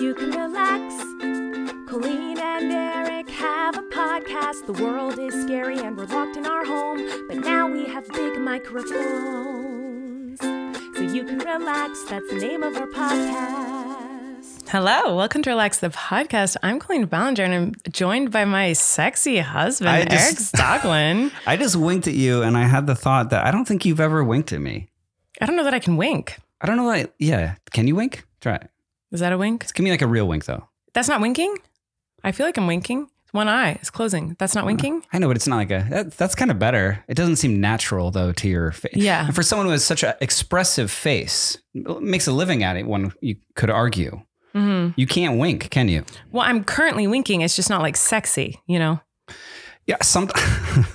you can relax. Colleen and Erik have a podcast. The world is scary and we're locked in our home, but now we have big microphones, so you can relax. That's the name of our podcast. Hello, welcome to Relax the Podcast. I'm Colleen Ballinger and I'm joined by my sexy husband, Erik Stoglin. I just winked at you and I had the thought that I don't think you've ever winked at me. I don't know that I can wink. I don't know. Yeah. Can you wink? Try it. Is that a wink? Give me like a real wink though. That's not winking? I feel like I'm winking. One eye is closing. That's not winking? I know, but it's not like that's kind of better. It doesn't seem natural though to your face. Yeah. And for someone who has such an expressive face, makes a living at it, one you could argue. Mm-hmm. You can't wink, can you? Well, I'm currently winking. It's just not like sexy, you know? Yeah. Sometimes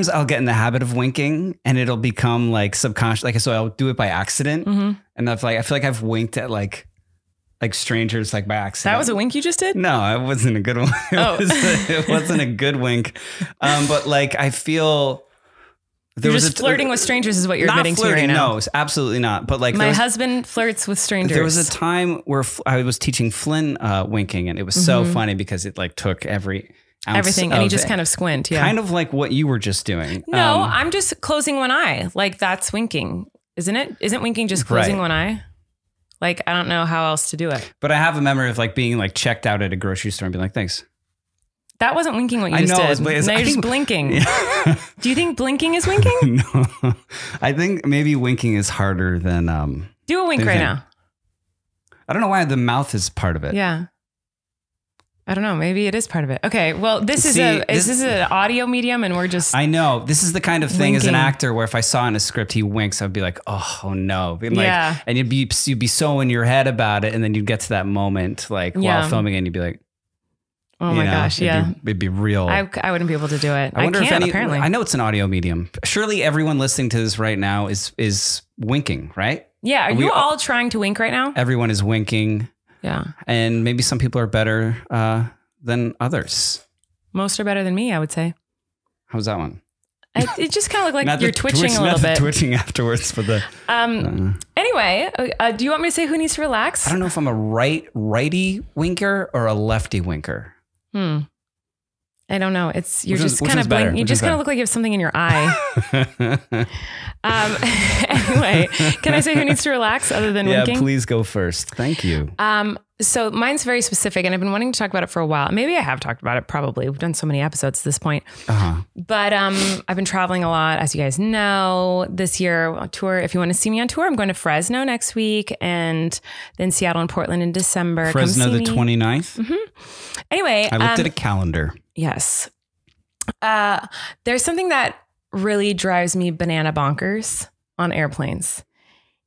I'll get in the habit of winking and it'll become like subconscious. Like, so I'll do it by accident. Mm-hmm. And I feel like I've winked at like strangers, like by accident. That was a wink you just did? No, it wasn't a good one. It wasn't a good wink. But like, I feel you're just flirting with strangers is what you're admitting to right now. No, absolutely not. But like my husband flirts with strangers. There was a time where I was teaching Flynn winking, and it was so funny because it like took everything, and he just kind of squint. Yeah, kind of like what you were just doing. No, I'm just closing one eye. Like that's winking, isn't it? Isn't winking just closing one eye? Like I don't know how else to do it. But I have a memory of like being like checked out at a grocery store and being like, "Thanks." That wasn't winking what you just did. Now you're just blinking. Yeah. Do you think blinking is winking? No. I think maybe winking is harder than... do a wink right now. I don't know why the mouth is part of it. Yeah. I don't know. Maybe it is part of it. Okay. Well, this is an audio medium and we're just... I know. This is the kind of thing winking. As an actor where if I saw in a script he winks, I'd be like, oh no. And like, yeah. And you'd be so in your head about it. And then you'd get to that moment like while filming and you'd be like... Oh my gosh, yeah. It'd be real. I wouldn't be able to do it. I wonder apparently. I know it's an audio medium. Surely everyone listening to this right now is winking, right? Yeah. Are you all trying to wink right now? Everyone is winking. Yeah. And maybe some people are better than others. Most are better than me, I would say. How's that one? It just kind of looked like you're twitching a little bit. Twitching afterwards for the... Anyway, do you want me to say who needs to relax? I don't know if I'm a righty winker or a lefty winker. I don't know. You just kind of look like you have something in your eye. Anyway, can I say who needs to relax other than winking? Yeah, please go first. Thank you. So mine's very specific and I've been wanting to talk about it for a while. Maybe I have talked about it probably. We've done so many episodes at this point. But I've been traveling a lot, as you guys know. This year, on tour. If you want to see me on tour, I'm going to Fresno next week and then Seattle and Portland in December. Fresno the 29th? Mm-hmm. Anyway. I looked at a calendar. Yes. There's something that really drives me banana bonkers on airplanes.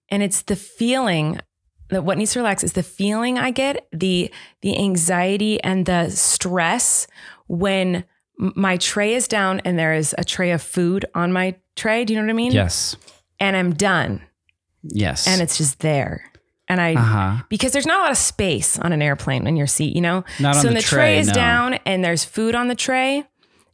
And it's the feeling that what needs to relax is the feeling I get, the anxiety and the stress when my tray is down and there is a tray of food on my tray. Do you know what I mean? Yes. And I'm done. Yes. And it's just there. And because there's not a lot of space on an airplane in your seat, you know? Not on so the when the tray is down and there's food on the tray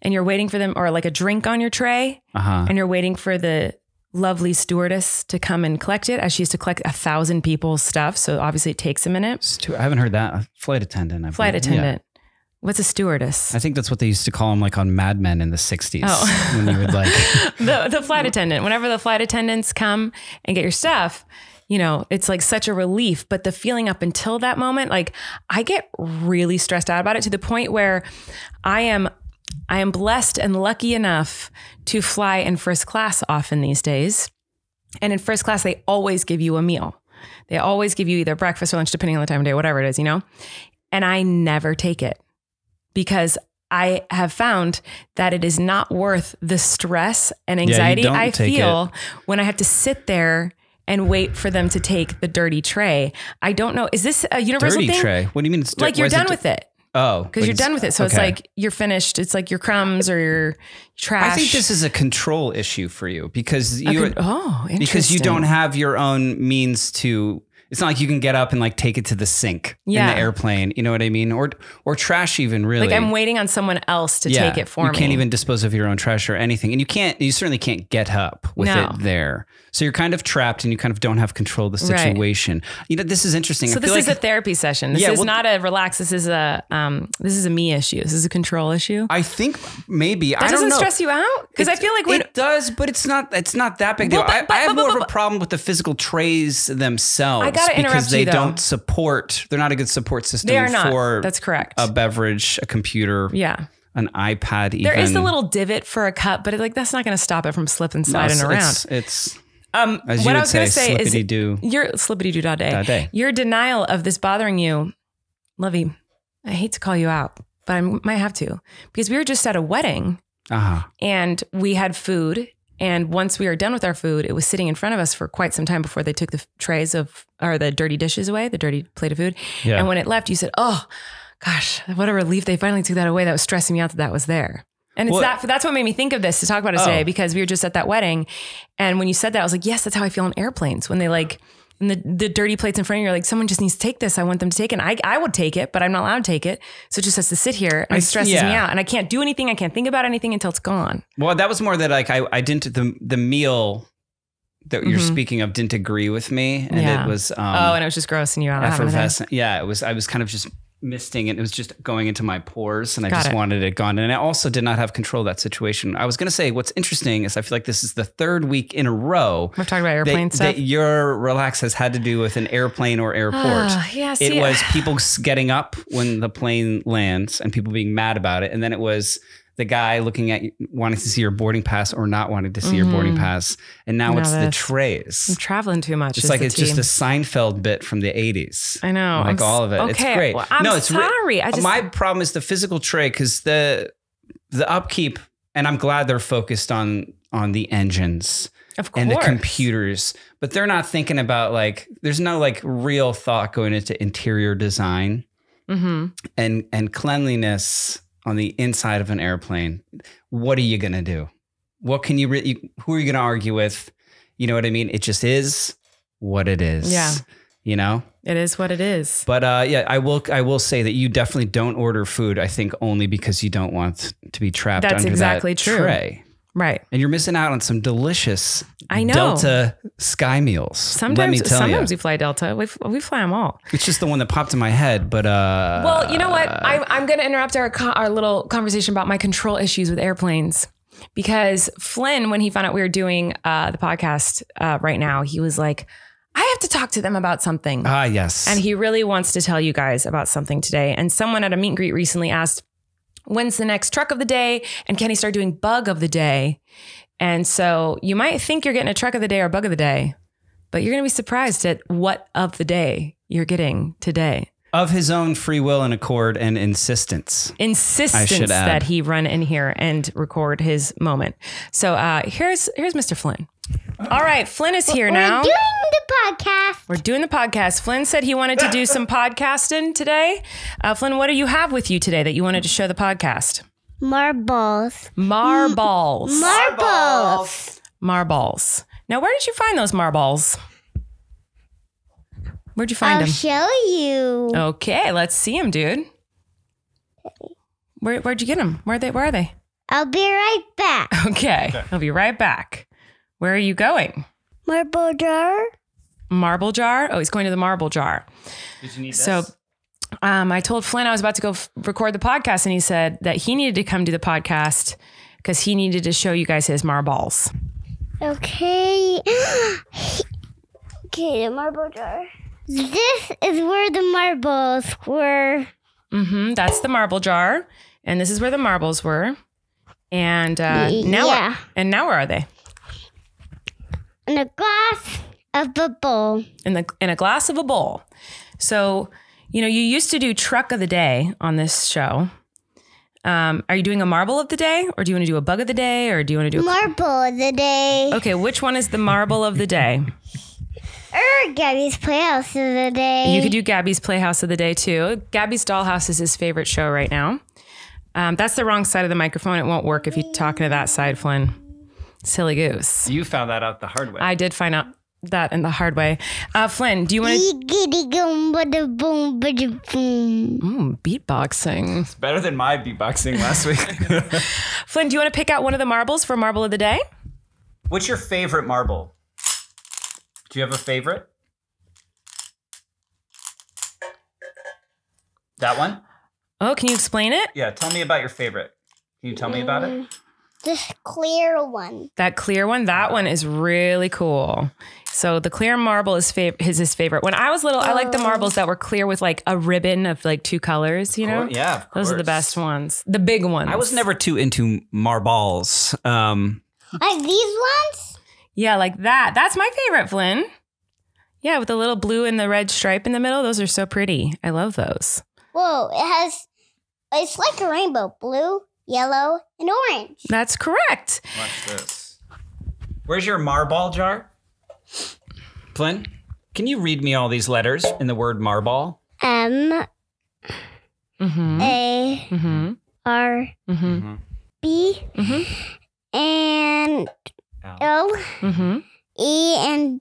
and you're waiting for them, or like a drink on your tray and you're waiting for the lovely stewardess to come and collect it, as she used to collect 1,000 people's stuff. So obviously it takes a minute. I haven't heard that. A flight attendant. Flight attendant. Yeah. What's a stewardess? I think that's what they used to call them, like on Mad Men in the 60s. Oh. When you would like... the flight attendant. Whenever the flight attendants come and get your stuff, you know, it's like such a relief. But the feeling up until that moment, like I get really stressed out about it to the point where I am blessed and lucky enough to fly in first class often these days. And in first class, they always give you a meal. They always give you either breakfast or lunch, depending on the time of day, whatever it is, you know? And I never take it because I have found that it is not worth the stress and anxiety I feel when I have to sit there and wait for them to take the dirty tray. I don't know. Is this a universal dirty thing? Tray? What do you mean? Like you're done with it. Oh, because you're done with it. So it's like you're finished. It's like your crumbs or your trash. I think this is a control issue for you because interesting. you don't have your own means to. It's not like you can get up and like take it to the sink in the airplane. You know what I mean? Or trash even, really. Like I'm waiting on someone else to take it for me. You can't even dispose of your own trash or anything. And you certainly can't get up with it there. So you're kind of trapped and you kind of don't have control of the situation. Right. You know, this is interesting. So this is a therapy session. This is not a relax. This is a me issue. This is a control issue. I think maybe. That doesn't stress you out? Because I feel like it does, but it's not that big deal. I have more of a problem with the physical trays themselves. I gotta interrupt because they don't support. They're not a good support system. They are not. For that's correct. A beverage, a computer. Yeah. An iPad. Even. There is the little divot for a cup, but that's not going to stop it from slipping, sliding around. It's as what I was going to say is your slippity-doo-dah-day. Your denial of this bothering you, Lovey, I hate to call you out, but I might have to, because we were just at a wedding and we had food. And once we were done with our food, it was sitting in front of us for quite some time before they took the trays or the dirty dishes away, the dirty plate of food. Yeah. And when it left, you said, oh gosh, what a relief. They finally took that away. That was stressing me out that was there. And it's that's what made me think of this to talk about it today, because we were just at that wedding. And when you said that, I was like, yes, that's how I feel on airplanes. When they and the dirty plates in front of you, you're like, someone just needs to take this. I want them to take it. And I would take it, but I'm not allowed to take it. So it just has to sit here and it stresses me out. And I can't do anything. I can't think about anything until it's gone. Well, that was more that like, I didn't, the meal that you're speaking of didn't agree with me. And it was, and it was just grossing you out. Effervescent. Yeah. I was kind of just misting it. It was just going into my pores and I just wanted it gone. And I also did not have control of that situation. I was going to say, what's interesting is I feel like this is the third week in a row. We're talking about airplane stuff. That your relax has had to do with an airplane or airport. It was people getting up when the plane lands and people being mad about it. And then it was the guy looking at you, wanting to see your boarding pass or not wanting to see your boarding pass. And now it's the trays. I'm traveling too much. It's like it's just a Seinfeld bit from the 80s. I know. Like all of it. Okay. It's great. Well, I'm sorry. My problem is the physical tray because the upkeep, and I'm glad they're focused on the engines. Of course. And the computers, but they're not thinking about there's no real thought going into interior design and cleanliness on the inside of an airplane. What are you going to do? What can who are you going to argue with? You know what I mean? It just is what it is. Yeah. You know? It is what it is. But I will say that you definitely don't order food, I think, only because you don't want to be trapped under that tray. Right. And you're missing out on some delicious Delta Sky meals. Sometimes we fly Delta. We fly them all. It's just the one that popped in my head. But well, you know what? I'm going to interrupt our little conversation about my control issues with airplanes. Because Flynn, when he found out we were doing the podcast right now, he was like, I have to talk to them about something. Yes. And he really wants to tell you guys about something today. And someone at a meet and greet recently asked, when's the next truck of the day? And can he start doing bug of the day? And so you might think you're getting a truck of the day or bug of the day, but you're going to be surprised at what of the day you're getting today. Of his own free will and accord and insistence. That he run in here and record his moment. So here's Mr. Flynn. All right, Flynn is here now. We're doing the podcast. Flynn said he wanted to do some podcasting today. Flynn, what do you have with you today that you wanted to show the podcast? Marbles. Marbles. Now, where did you find those marbles? Where'd you find them? I'll show you. Okay, let's see them, dude. Where'd you get them? Where are they? I'll be right back. Okay, I'll be right back. Where are you going? Marble jar. Marble jar? Oh, he's going to the marble jar. Did you need this? So I told Flynn I was about to go record the podcast, and he said that he needed to come do the podcast because he needed to show you guys his marbles. Okay. Okay, the marble jar. This is where the marbles were. That's the marble jar. And this is where the marbles were. And now where are they? In a glass of a bowl. In a glass of a bowl. So, you used to do truck of the day on this show. Are you doing a marble of the day, or do you want to do a bug of the day, or do you want to do marble of the day? Okay, which one is the marble of the day? Gabby's Playhouse of the day. You could do Gabby's Playhouse of the day too. Gabby's Dollhouse is his favorite show right now. That's the wrong side of the microphone. It won't work if you're talking to that side, Flynn. Silly goose. You found that out the hard way. I did find out. that in the hard way. Flynn, do you want to... beatboxing. It's better than my beatboxing last week. Flynn, do you want to pick out one of the marbles for Marble of the Day? What's your favorite marble? Do you have a favorite? That one? Oh, can you explain it? Yeah, tell me about your favorite. Can you tell me about it? This clear one. That clear one? That one is really cool. So the clear marble is his favorite. When I was little, I liked the marbles that were clear with like a ribbon of like 2 colors, you know? Yeah, of course. Those are the best ones. The big ones. I was never too into marbles. Like these ones? Yeah, like that. That's my favorite, Flynn. Yeah, with the little blue and the red stripe in the middle. Those are so pretty. I love those. Whoa, it's like a rainbow. Blue, yellow, and orange. That's correct. Watch this. Where's your marble jar? Flynn, can you read me all these letters in the word marble? M A R B and L E and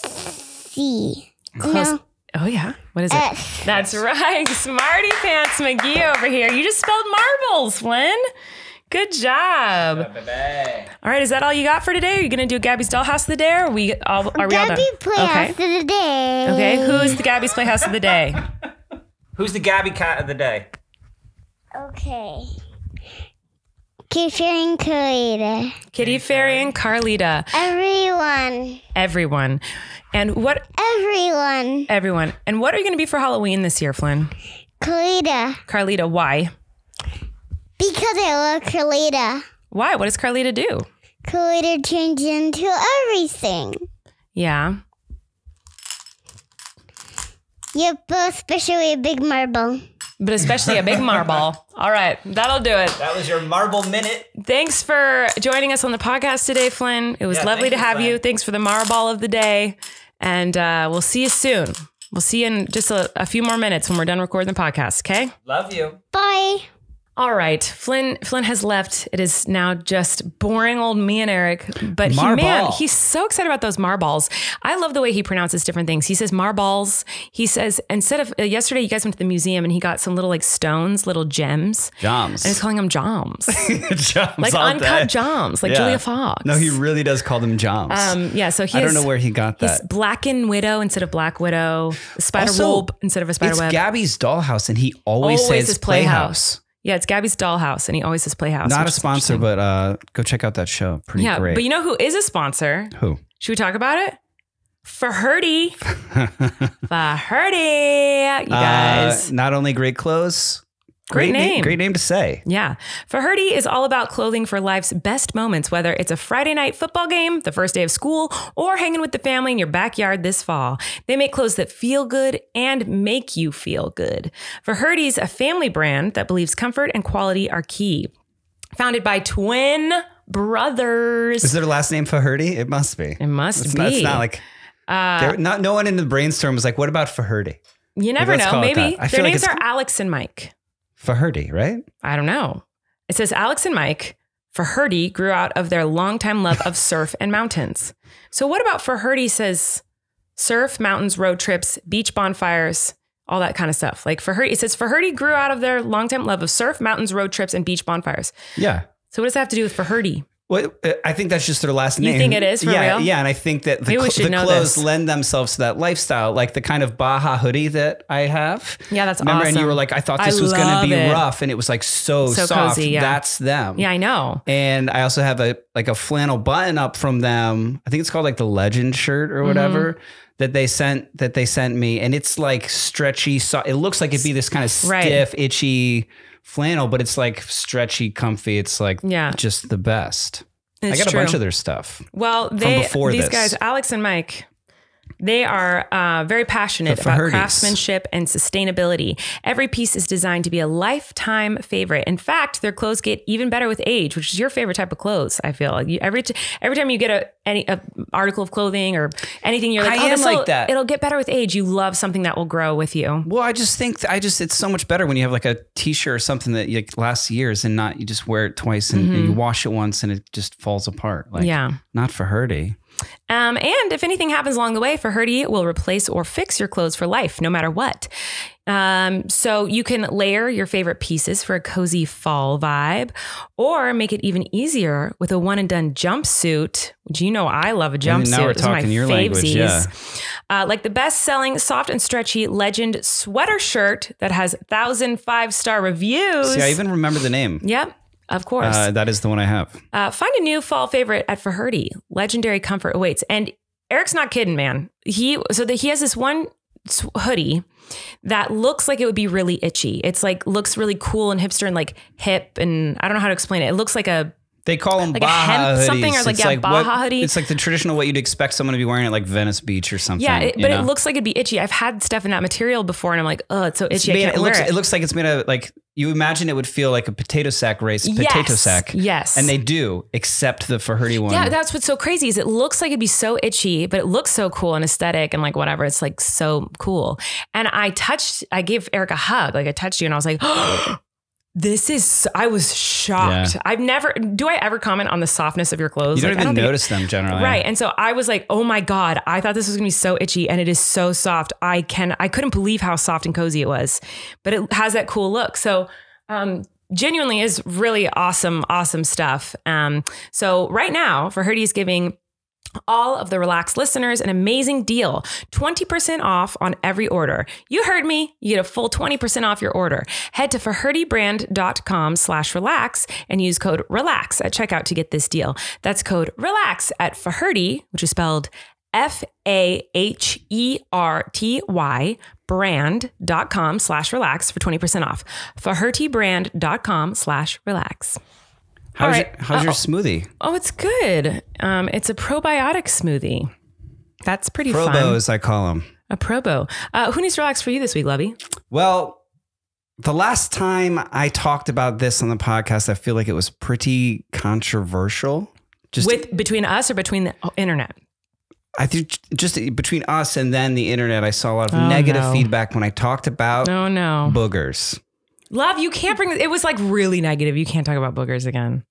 C. Close. No. Oh, yeah. What is it? S. That's right. Smarty Pants McGee over here. You just spelled marbles, Flynn. Good job. All right. Is that all you got for today? Are you going to do Gabby's Dollhouse of the Day? Or are we all done? Gabby Playhouse of the Day. Okay. Who's the Gabby's Playhouse of the Day? Who's the Gabby cat of the day? Okay. Kitty Fairy and Carlita. Kitty Fairy and Carlita. Everyone. And what? Everyone. And what are you going to be for Halloween this year, Flynn? Carlita. Why? Because I love Carlita. Why? What does Carlita do? Carlita turns into everything. Yeah. Yep, especially a big marble. But especially a big marble. All right. That'll do it. That was your marble minute. Thanks for joining us on the podcast today, Flynn. It was lovely to have you. Thanks for the marble of the day. And we'll see you soon. We'll see you in just a few more minutes when we're done recording the podcast, okay? Love you. Bye. All right. Flynn has left. It is now just boring old me and Erik. But he's so excited about those marbles. I love the way he pronounces different things. He says marbles. He says, instead of, yesterday you guys went to the museum and he got some little like stones, little gems. Joms. And he's calling them joms. Joms. Like uncut joms, like Julia Fox. No, he really does call them joms. So I don't know where he got that. He's Blackened Widow instead of Black Widow. Spider Web instead of a spider web. It's Gabby's Dollhouse and he always says Playhouse. Yeah, it's Gabby's Dollhouse, and he always says Playhouse. Not a sponsor, but go check out that show. Pretty great. But you know who is a sponsor? Who? Should we talk about it? Faherty. Faherty, you guys. Not only great clothes. Great name. Great name to say. Yeah. Faherty is all about clothing for life's best moments, whether it's a Friday night football game, the first day of school, or hanging with the family in your backyard this fall. They make clothes that feel good and make you feel good. Faherty's a family brand that believes comfort and quality are key. Founded by twin brothers. Is their last name Faherty? It must be. It must be. It's not like... no one in the brainstorm was like, what about Faherty? You never know. Maybe. Their names like are Alex and Mike. Faherty, right? I don't know. It says Alex and Mike. Faherty grew out of their longtime love of surf and mountains. So what about Faherty says surf, mountains, road trips, beach bonfires, all that kind of stuff. Like Faherty, it says Faherty grew out of their longtime love of surf, mountains, road trips, and beach bonfires. Yeah. So what does that have to do with Faherty? Well, I think that's just their last name. You think it is for real? Yeah, and I think that the clothes lend themselves to that lifestyle, like the kind of Baja hoodie that I have. Yeah, that's Remember, awesome. And you were like, I thought this was going to be rough, and it was like so soft. Cozy, yeah. That's them. Yeah, I know. And I also have a flannel button up from them. I think it's called like the Legend shirt or whatever. That they sent me, and it's like stretchy. It looks like it'd be this kind of stiff, itchy flannel, but it's like stretchy, comfy. It's like just the best. I got a bunch of their stuff. Well, these guys, Alex and Mike, they are very passionate about craftsmanship and sustainability. Every piece is designed to be a lifetime favorite. In fact, their clothes get even better with age, which is your favorite type of clothes. I feel like every time you get a article of clothing or anything, you're like, like that. It'll get better with age. You love something that will grow with you. Well, I just think it's so much better when you have like a t-shirt or something that like lasts years and not you just wear it twice and you wash it once and it just falls apart. Like, not Faherty. And if anything happens along the way, Faherty will replace or fix your clothes for life, no matter what. So you can layer your favorite pieces for a cozy fall vibe, or make it even easier with a one and done jumpsuit, which you know I love a jumpsuit. Now we're talking your language, yeah. Like the best-selling soft and stretchy Legend sweater shirt that has 1,000 5-star reviews. See, I even remember the name. Yep. Of course. That is the one I have. Find a new fall favorite at Faherty. Legendary comfort awaits. And Eric's not kidding, man. He has this one hoodie that looks like it would be really itchy. It's like looks really cool and hipster and like hip, and I don't know how to explain it. It looks like they call them like Baja a hemp hoodies. something, or like Baja hoodie. It's like the traditional what you'd expect someone to be wearing at like Venice Beach or something. Yeah, but it looks like it'd be itchy. I've had stuff in that material before, and I'm like, oh, it's so itchy. I can't wear it. It looks like it's made of like, you imagine it would feel like a potato sack race potato sack. Yes. And they do, except the Faherty one. Yeah, that's what's so crazy is it looks like it'd be so itchy, but it looks so cool and aesthetic and like whatever. It's like so cool. And I gave Eric a hug. Like I touched you and I was like, oh, I was shocked. Yeah. Do I ever comment on the softness of your clothes? You don't even notice them generally. Right. And so I was like, oh my God, I thought this was gonna be so itchy, and it is so soft. I couldn't believe how soft and cozy it was, but it has that cool look. So, genuinely is really awesome stuff. So right now, Faherty is giving all of the Relax listeners an amazing deal, 20% off on every order. You heard me. You get a full 20% off your order. Head to fahertybrand.com/relax and use code RELAX at checkout to get this deal. That's code RELAX at Faherty, which is spelled FAHERTY brand.com/relax for 20% off. fahertybrand.com/relax. How's your smoothie? Oh, it's good. It's a probiotic smoothie. That's pretty fun. Probo, as I call them. A Probo. Who needs to relax for you this week, Lovey? Well, the last time I talked about this on the podcast, I feel like it was pretty controversial. Between us or between the internet? I think just between us and then the internet, I saw a lot of negative feedback when I talked about boogers. Love, you can't bring it. Was like really negative. You can't talk about boogers again.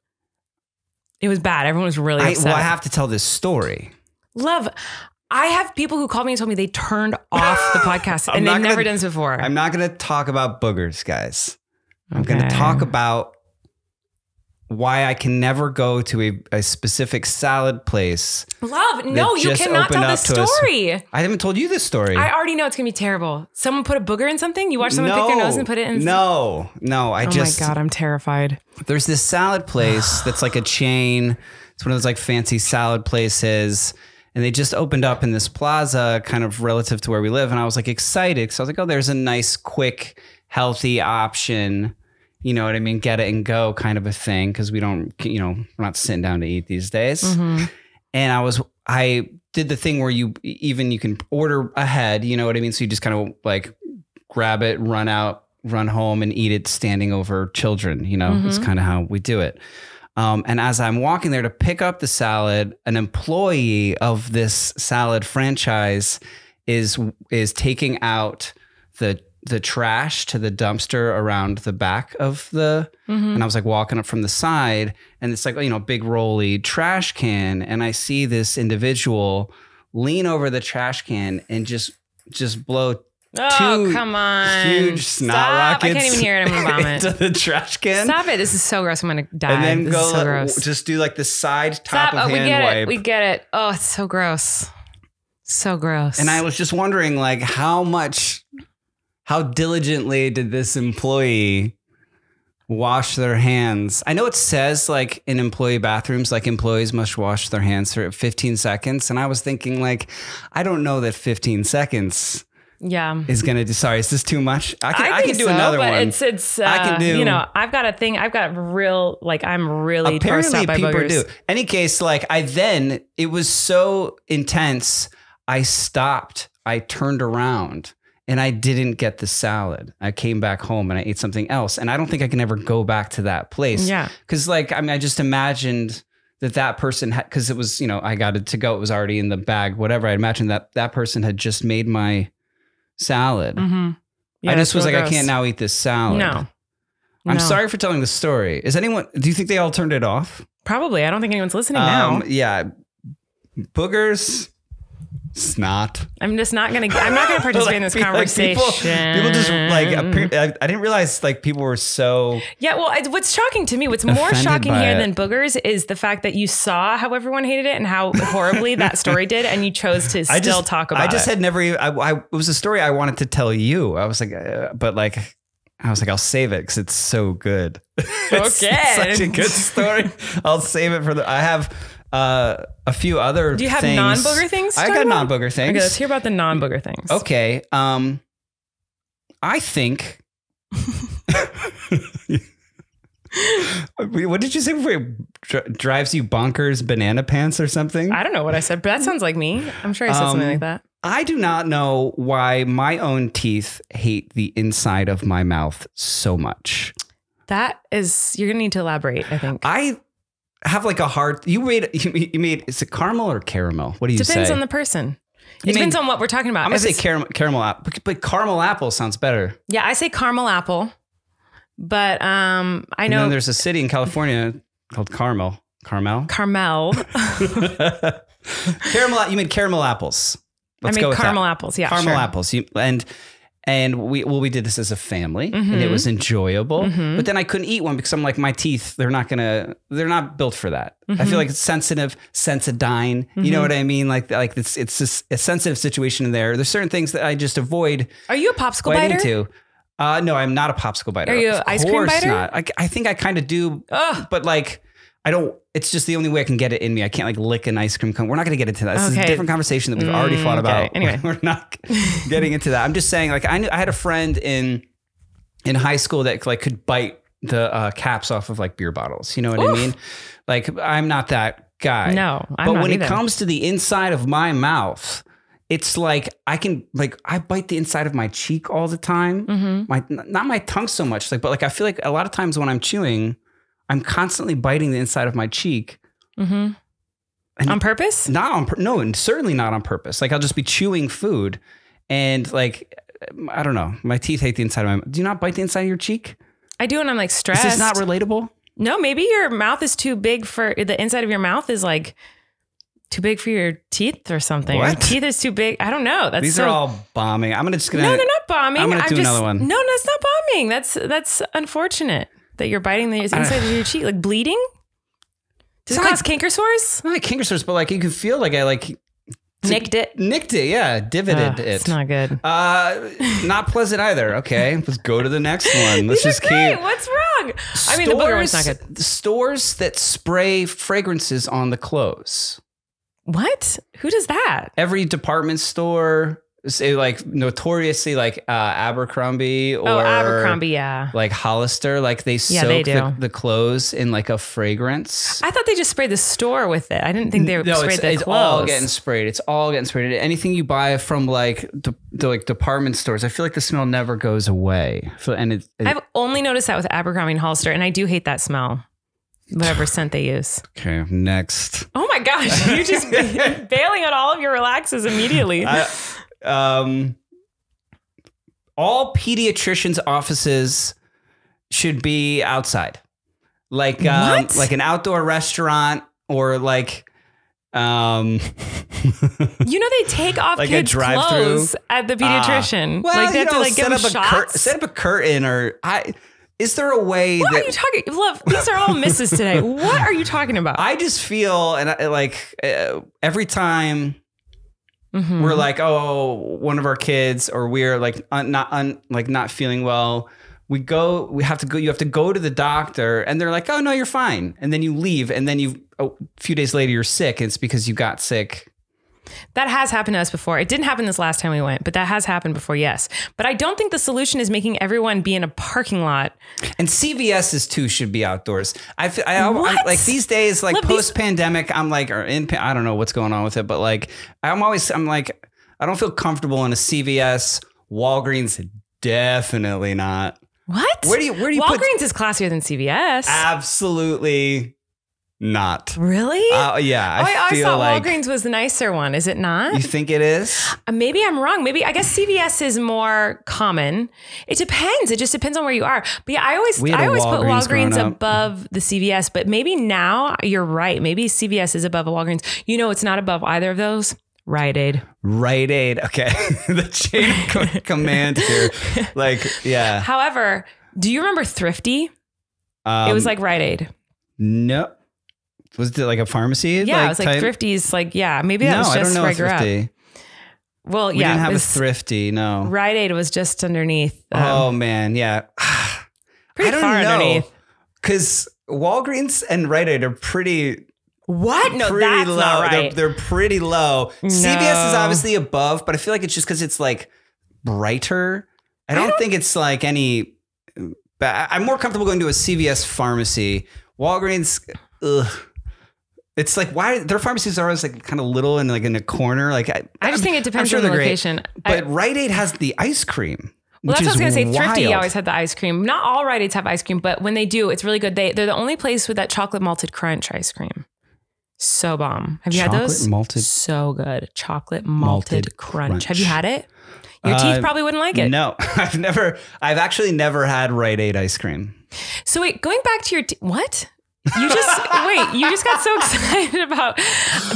It was bad. Everyone was really upset. I have to tell this story. Love, I have people who called me and told me they turned off the podcast and they've never done this before. I'm not going to talk about boogers, guys. I'm going to talk about why I can never go to a specific salad place. Love, no, you cannot tell this story. I haven't told you this story. I already know it's going to be terrible. Someone put a booger in something? You watch someone pick their nose and put it in? No. Oh my God, I'm terrified. There's this salad place that's like a chain. It's one of those like fancy salad places. And they just opened up in this plaza kind of relative to where we live. And I was like excited because I was like, oh, there's a nice, quick, healthy option. You know what I mean? Get it and go kind of a thing. Cause we don't, we're not sitting down to eat these days. Mm-hmm. And I did the thing where you can order ahead, you know what I mean? So you just kind of like grab it, run home and eat it standing over children, It's kind of how we do it. And as I'm walking there to pick up the salad, an employee of this salad franchise is taking out the trash to the dumpster around the back of and I was like walking up from the side, and it's like, big rolly trash can. And I see this individual lean over the trash can and just blow two come on. huge snot rockets. I can't even hear it. I'm gonna vomit. Into the trash can. Stop it. This is so gross. I'm gonna die. And then this is so gross. Just do like the side top of we hand get wipe. We get it. Oh, it's so gross. So gross. And I was just wondering, like, how diligently did this employee wash their hands? I know it says like in employee bathrooms, like employees must wash their hands for 15 seconds. And I was thinking like, I don't know that 15 seconds is going to do. Sorry, is this too much? I can do another one. It's I can do, I've got a thing. I've got real, like I'm really grossed out by boogers. Do. Any case, like it was so intense. I stopped. I turned around. And I didn't get the salad. I came back home and I ate something else. And I don't think I can ever go back to that place. Yeah. Because I just imagined that person had, because it was, I got it to go. It was already in the bag, whatever. I imagined that person had just made my salad. Mm-hmm. Yeah, I just was like, gross. I can't now eat this salad. No. I'm sorry for telling the story. Do you think they all turned it off? Probably. I don't think anyone's listening now. Yeah. boogers, snot. I'm not gonna participate in this conversation. People just like, I didn't realize like people were so. Yeah, well, what's shocking to me, what's more shocking here than boogers is the fact that you saw how everyone hated it and how horribly that story did, and you chose to still talk about it. I just had never, it was a story I wanted to tell you. I was like, I'll save it because it's so good. It's such a good story. I'll save it for I have a few other. Do you have non-booger things? I got non-booger things. Okay, let's hear about the non-booger things. Okay. I think. What did you say before? Drives you bonkers, banana pants or something? I don't know what I said, but that sounds like me. I'm sure I said something like that. I do not know why my own teeth hate the inside of my mouth so much. That is, you're going to need to elaborate, I think. I have like a hard, you made, is it caramel or caramel? What do you say? Depends on the person. It depends on what we're talking about. I'm going to say caramel apple, but caramel apple sounds better. Yeah, I say caramel apple, but I know. And then there's a city in California called Carmel. Carmel. Caramel, you made caramel apples. Let's go with caramel apples. Yeah, caramel apples. And we did this as a family, and it was enjoyable. But then I couldn't eat one because I'm like, my teeth, they're not built for that. I feel like it's sensitive, Sensodyne. You know what I mean? Like it's just a sensitive situation in there. There's certain things that I just avoid. Are you a popsicle biter? No, I'm not a popsicle biter. Are you an ice cream biter? Not. I think I kind of do, but like, I don't, it's just the only way I can get it in me. I can't like lick an ice cream cone. We're not going to get into that. This is a different conversation that we've already fought about. Anyway, we're not getting into that. I'm just saying, like, I had a friend in high school that like could bite the caps off of like beer bottles. You know what I mean? Like, I'm not that guy. No, I'm but not when either. it comes to the inside of my mouth, it's like I bite the inside of my cheek all the time. Not my tongue so much, like, but like I feel like a lot of times when I'm chewing, I'm constantly biting the inside of my cheek. On purpose? No, and certainly not on purpose. Like I'll just be chewing food and like, I don't know. My teeth hate the inside of my mouth. Do you not bite the inside of your cheek? I do when I'm like stressed. Is this not relatable? No, maybe your mouth is too big for, the inside of your mouth is like too big for your teeth or something. What? Your teeth is too big. I don't know. These are all bombing. No, they're not bombing. I'm going to do another one. No, that's not bombing. That's unfortunate. That you're biting the inside of your cheek, like bleeding? Does it cause canker sores? Not like canker sores, but like you can feel like I like nicked it. Yeah, divoted it. It's not good. Not pleasant either. Okay, let's go to the next one. Let's just keep. What's wrong? I mean, the booger one's not good. Stores that spray fragrances on the clothes. What? Who does that? Every department store. Say like notoriously like Abercrombie or Abercrombie, yeah, like Hollister, like they soak the clothes in like a fragrance. I thought they just sprayed the store with it. I didn't think they sprayed the clothes. It's all getting sprayed. It's all getting sprayed. Anything you buy from like the like department stores, I feel like the smell never goes away. I've only noticed that with Abercrombie and Hollister, and I do hate that smell. Whatever scent they use. Okay, next. Oh my gosh, you're just bailing on all of your relaxes immediately. All pediatricians' offices should be outside, like like an outdoor restaurant or like they take off like kids' clothes at the pediatrician. Well, like they have to like give them shots. Set up a curtain is there a way what are you talking? Love, these are all misses today. What are you talking about? I just feel every time. We're like, oh, one of our kids, or we're like not feeling well. You have to go to the doctor, and they're like, oh no, you're fine. And then you leave, and then a few days later you're sick. It's because you got sick. That has happened to us before. It didn't happen this last time we went, but that has happened before, yes. But I don't think the solution is making everyone be in a parking lot. And CVS's too should be outdoors. I'm like these days, like post-pandemic, I'm like, I don't know what's going on with it, but like, I'm like, I don't feel comfortable in a CVS. Walgreens, definitely not. What? Where do you Walgreens is classier than CVS. Absolutely not. Really? Yeah, I always feel thought like Walgreens was the nicer one. Is it not? You think it is? Maybe I'm wrong. Maybe I guess CVS is more common. It depends. It just depends on where you are. But yeah, I always put Walgreens growing Walgreens up. above the CVS. But maybe now you're right. Maybe CVS is above a Walgreens. You know, it's not above either of those. Rite Aid. Rite Aid. Okay, the chain of command here. Like, yeah. However, do you remember Thrifty? It was like Rite Aid. No. Was it like a pharmacy? Yeah, it was like type? Thrifty's. Like, yeah, maybe that was I don't just know where I grew up. Thrifty. Well, We yeah, didn't have it a was- Thrifty. No. Rite Aid was just underneath. Oh man, yeah. pretty I don't far know. underneath. Because Walgreens and Rite Aid are pretty What? No, pretty that's low. not right. They're pretty low. CVS is obviously above, but I feel like it's just because it's like brighter. I don't think it's like any. I'm more comfortable going to a CVS pharmacy. Walgreens, ugh. It's like, why their pharmacies are always like kind of little and like in a corner. Like I just think it depends I'm sure on the they're great, location. But Rite Aid has the ice cream. Well, that's which what I was going to is say. Thrifty wild. always had the ice cream. Not all Rite Aids have ice cream, but when they do, it's really good. They're the only place with that chocolate malted crunch ice cream. So bomb. Have you had those? Chocolate malted- So good. Chocolate malted crunch. Have you had it? Your Uh, teeth probably wouldn't like it. No, I've actually never had Rite Aid ice cream. So wait, going back to your what? You just wait. You just got so excited about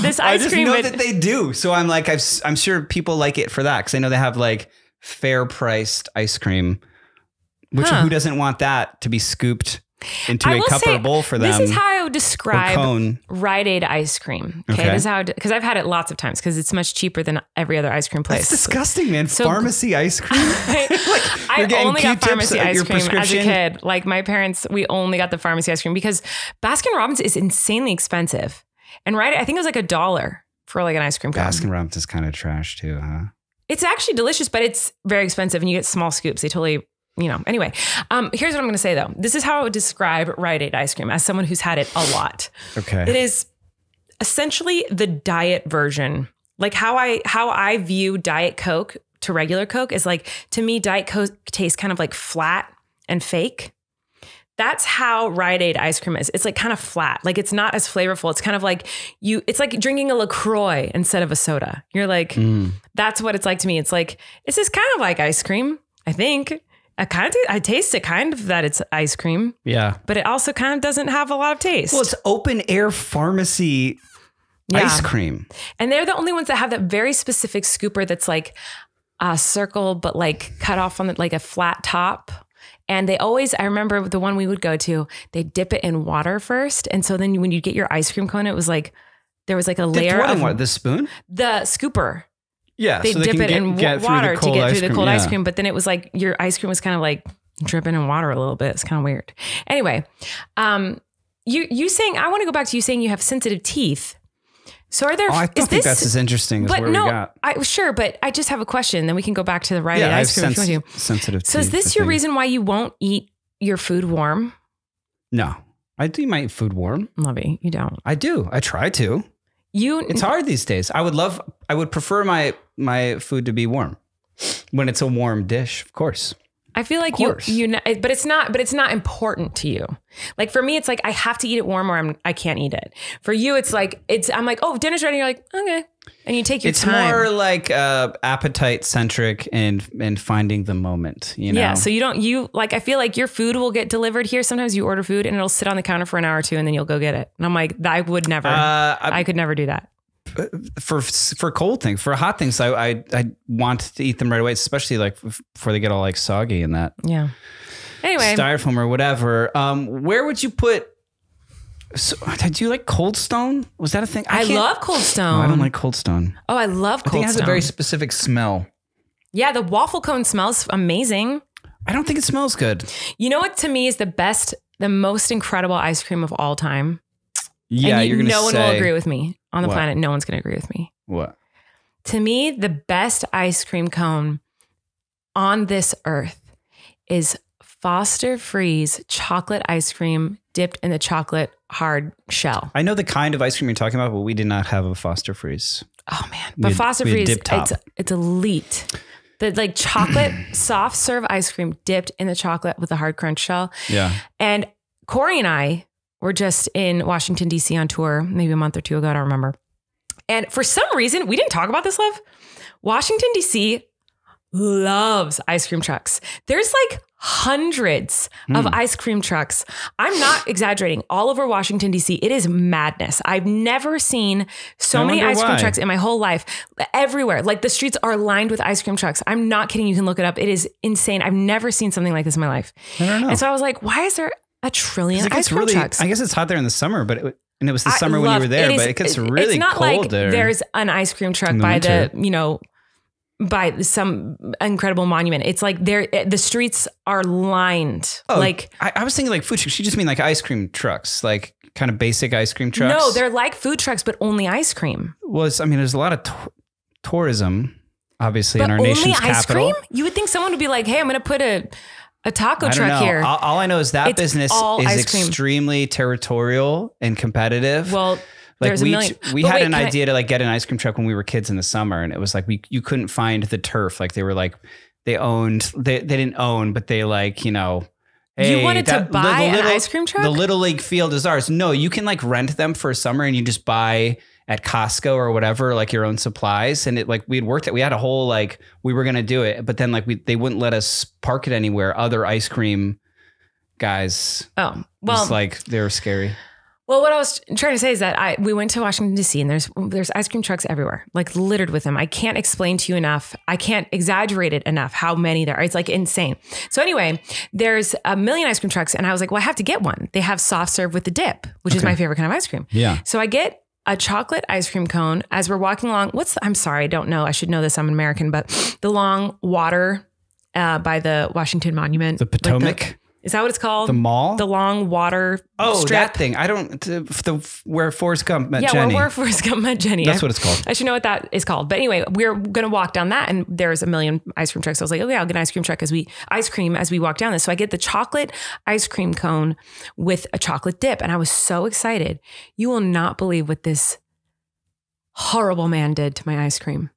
this I ice just cream. know but- that they do. So I'm like, I'm sure people like it for that because I know they have like fair priced ice cream. Which Huh. who doesn't want that to be scooped into I a will cup or say, a bowl for them? This is how I would or describe cone. Rite Aid ice cream. Okay, Okay. this is how because I've had it lots of times because it's much cheaper than every other ice cream place. That's disgusting, man. So- Pharmacy ice cream. I You're getting only got Q-tips pharmacy at ice your cream as a prescription? kid. Like my parents, we only got the pharmacy ice cream because Baskin Robbins is insanely expensive. And Rite Aid, I think it was like $1 for like an ice cream cone. Baskin Robbins is kind of trash too, huh? It's actually delicious, but it's very expensive and you get small scoops. They totally, anyway. Here's what I'm going to say though. This is how I would describe Rite Aid ice cream as someone who's had it a lot. Okay. It is essentially the diet version. Like how I view Diet Coke to regular Coke is like, to me, Diet Coke tastes kind of like flat and fake. That's how Rite Aid ice cream is. It's like kind of flat. Like it's not as flavorful. It's kind of like it's like drinking a LaCroix instead of a soda. You're like, that's what it's like to me. It's like, this is kind of like ice cream, I think. I taste it kind of that it's ice cream, Yeah. but it also kind of doesn't have a lot of taste. Well, it's open air pharmacy ice cream. And they're the only ones that have that very specific scooper that's like a circle, but like cut off on like a flat top. And they always, I remember the one we would go to, they dip it in water first. And so then when you get your ice cream cone, it was like, there was like a layer What, of what, the spoon? the scooper. Yeah. They so dip can it in get through water to get through the cold ice yeah. cream. But then it was like your ice cream was kind of like dripping in water a little bit. It's kind of weird. Anyway, you saying, I want to go back to you saying you have sensitive teeth. So are there? Oh, I don't think that's as interesting as but where no, we got. Sure, but I just have a question. Then we can go back to the Rite Aid I have ice cream if you want to. sensitive So is teeth, this I your think. reason why you won't eat your food warm? No. I do my food warm. Lovey, you don't. I do. I try to. It's hard these days. I would prefer my food to be warm when it's a warm dish, of course. I feel like but it's not important to you. Like for me, it's like I have to eat it warm or I can't eat it. For you, it's like I'm like, oh, dinner's ready. You're like, okay, and you take your time. It's more like appetite centric and finding the moment. You know. Yeah. So I feel like your food will get delivered here. Sometimes you order food and it'll sit on the counter for an hour or two, and then you'll go get it. And I'm like, I would never. I could never do that. For cold things, for hot things, I want to eat them right away, especially like before they get all like soggy and that. Yeah. Anyway, styrofoam or whatever. Where would you put? So, do you like Cold Stone? Was that a thing? I love Cold Stone. No, I don't like Cold Stone. Oh, I love Cold Stone. I think it has a very specific smell. Yeah, the waffle cone smells amazing. I don't think it smells good. You know what to me is the most incredible ice cream of all time? Yeah, and you're going to say. No one will agree with me on the What? planet. No one's going to agree with me. What? To me, the best ice cream cone on this earth is Foster Freeze chocolate ice cream dipped in the chocolate hard shell. I know the kind of ice cream you're talking about, but we did not have a Foster Freeze. Oh man. But Foster Freeze, it's elite. The like chocolate soft serve ice cream dipped in the chocolate with a hard crunch shell. Yeah. And Corey and I were just in Washington, D.C. on tour, maybe a month or two ago. I don't remember. And for some reason, we didn't talk about this, love. Washington, D.C. loves ice cream trucks. There's like hundreds of ice cream trucks. I'm not exaggerating. All over Washington, D.C. It is madness. I've never seen so many ice cream trucks in my whole life. Everywhere. Like the streets are lined with ice cream trucks. I'm not kidding. You can look it up. It is insane. I've never seen something like this in my life. I don't know. And so I was like, why is there a trillion ice cream trucks? I guess it's hot there in the summer, but it was the summer when you were there, but it gets really it's not cold like there. There's an ice cream truck by winter. by some incredible monument. It's like the streets are lined. I was thinking like food trucks. You just mean like ice cream trucks, like kind of basic ice cream trucks? No, they're like food trucks, but only ice cream. Well, there's a lot of tourism, obviously, but in our only nation's ice capital. Cream? You would think someone would be like, hey, I'm going to put a taco I don't truck know. here. All I know is that It's business all is ice cream. extremely territorial and competitive. Well, like there's a million. we But had wait, an can idea to like get an ice cream truck when we were kids in the summer, and it was like you couldn't find the turf. Like they were like they didn't own, but they like You wanted to buy an ice cream truck? The Little League field is ours. No, you can like rent them for a summer, and you just buy at Costco or whatever, like your own supplies. And it like we had a whole like we were gonna do it, but then like they wouldn't let us park it anywhere. Other ice cream guys, well, like they were scary. Well, what I was trying to say is that we went to Washington, D.C. and there's ice cream trucks everywhere, like littered with them. I can't explain to you enough. I can't exaggerate it enough how many there are. It's like insane. So anyway, there's a million ice cream trucks and I was like, well, I have to get one. They have soft serve with the dip, which is my favorite kind of ice cream. Yeah. So I get a chocolate ice cream cone as we're walking along. I'm sorry, I don't know. I should know this. I'm an American, but the long water by the Washington Monument. The Potomac. Is that what it's called? The mall? The long water strip? That thing. I don't, where Forrest Gump met Jenny. Yeah, where Forrest Gump met Jenny. That's what it's called. I should know what that is called. But anyway, we're going to walk down that and there's a million ice cream trucks. I was like, okay, I'll get an ice cream truck as we walk down this. So I get the chocolate ice cream cone with a chocolate dip. And I was so excited. You will not believe what this horrible man did to my ice cream.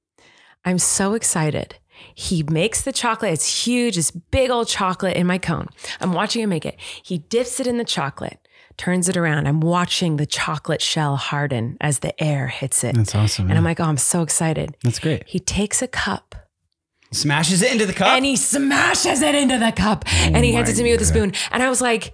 I'm so excited. He makes the chocolate. It's huge. This big old chocolate in my cone. I'm watching him make it. He dips it in the chocolate, turns it around. I'm watching the chocolate shell harden as the air hits it. That's awesome. And I'm like, oh, I'm so excited. That's great. He takes a cup. Smashes it into the cup? And he smashes it into the cup. And he hands it to me with a spoon. And I was like,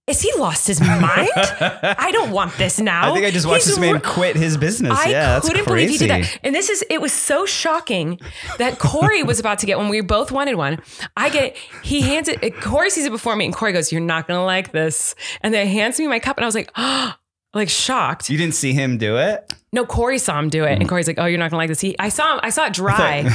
is he lost his mind? I don't want this now. I think I just watched this man quit his business. I couldn't believe he did that. And it was so shocking that Corey was about to get one. We both wanted one. I get it. He hands it. Corey sees it before me and Corey goes, you're not going to like this. And then he hands me my cup and I was like, oh, like shocked. You didn't see him do it? No, Corey saw him do it. And Corey's like, oh, you're not going to like this. I saw it dry,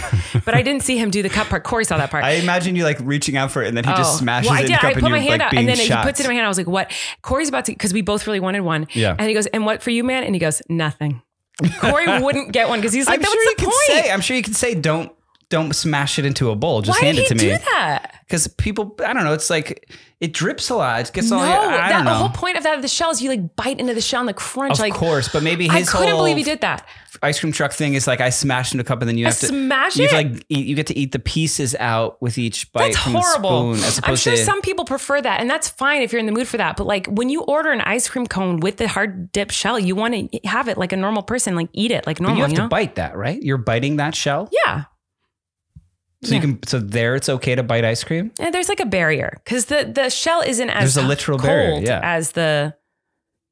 but I didn't see him do the cup part. Corey saw that part. I imagine you like reaching out for it and then he just smashes it in the cup I put my and hand you're out like and being then shocked. he puts it in my hand. I was like, what? Corey's about to, because we both really wanted one. Yeah. And he goes, and what for you, man? And he goes, nothing. Corey wouldn't get one because he's like, I'm sure you could say, don't smash it into a bowl. Just hand it to me. Why did he do that? Because people, I don't know. It's like, it drips a lot. It gets all, the whole point of that, the shell is you like bite into the shell and the crunch. Of course, but maybe his I couldn't whole believe he did that. Ice cream truck thing is like I smashed into a cup and then you have to smash you it. have to, like you get to eat the pieces out with each bite from horrible. the spoon. As I'm opposed sure to, some people prefer that, and that's fine if you're in the mood for that. But like when you order an ice cream cone with the hard dip shell, you want to have it like a normal person, like eat it like normal. But you have to bite that, right? You're biting that shell. Yeah. So you can. So there, it's okay to bite ice cream. And there's like a barrier because the shell isn't as there's a literal cold barrier, as the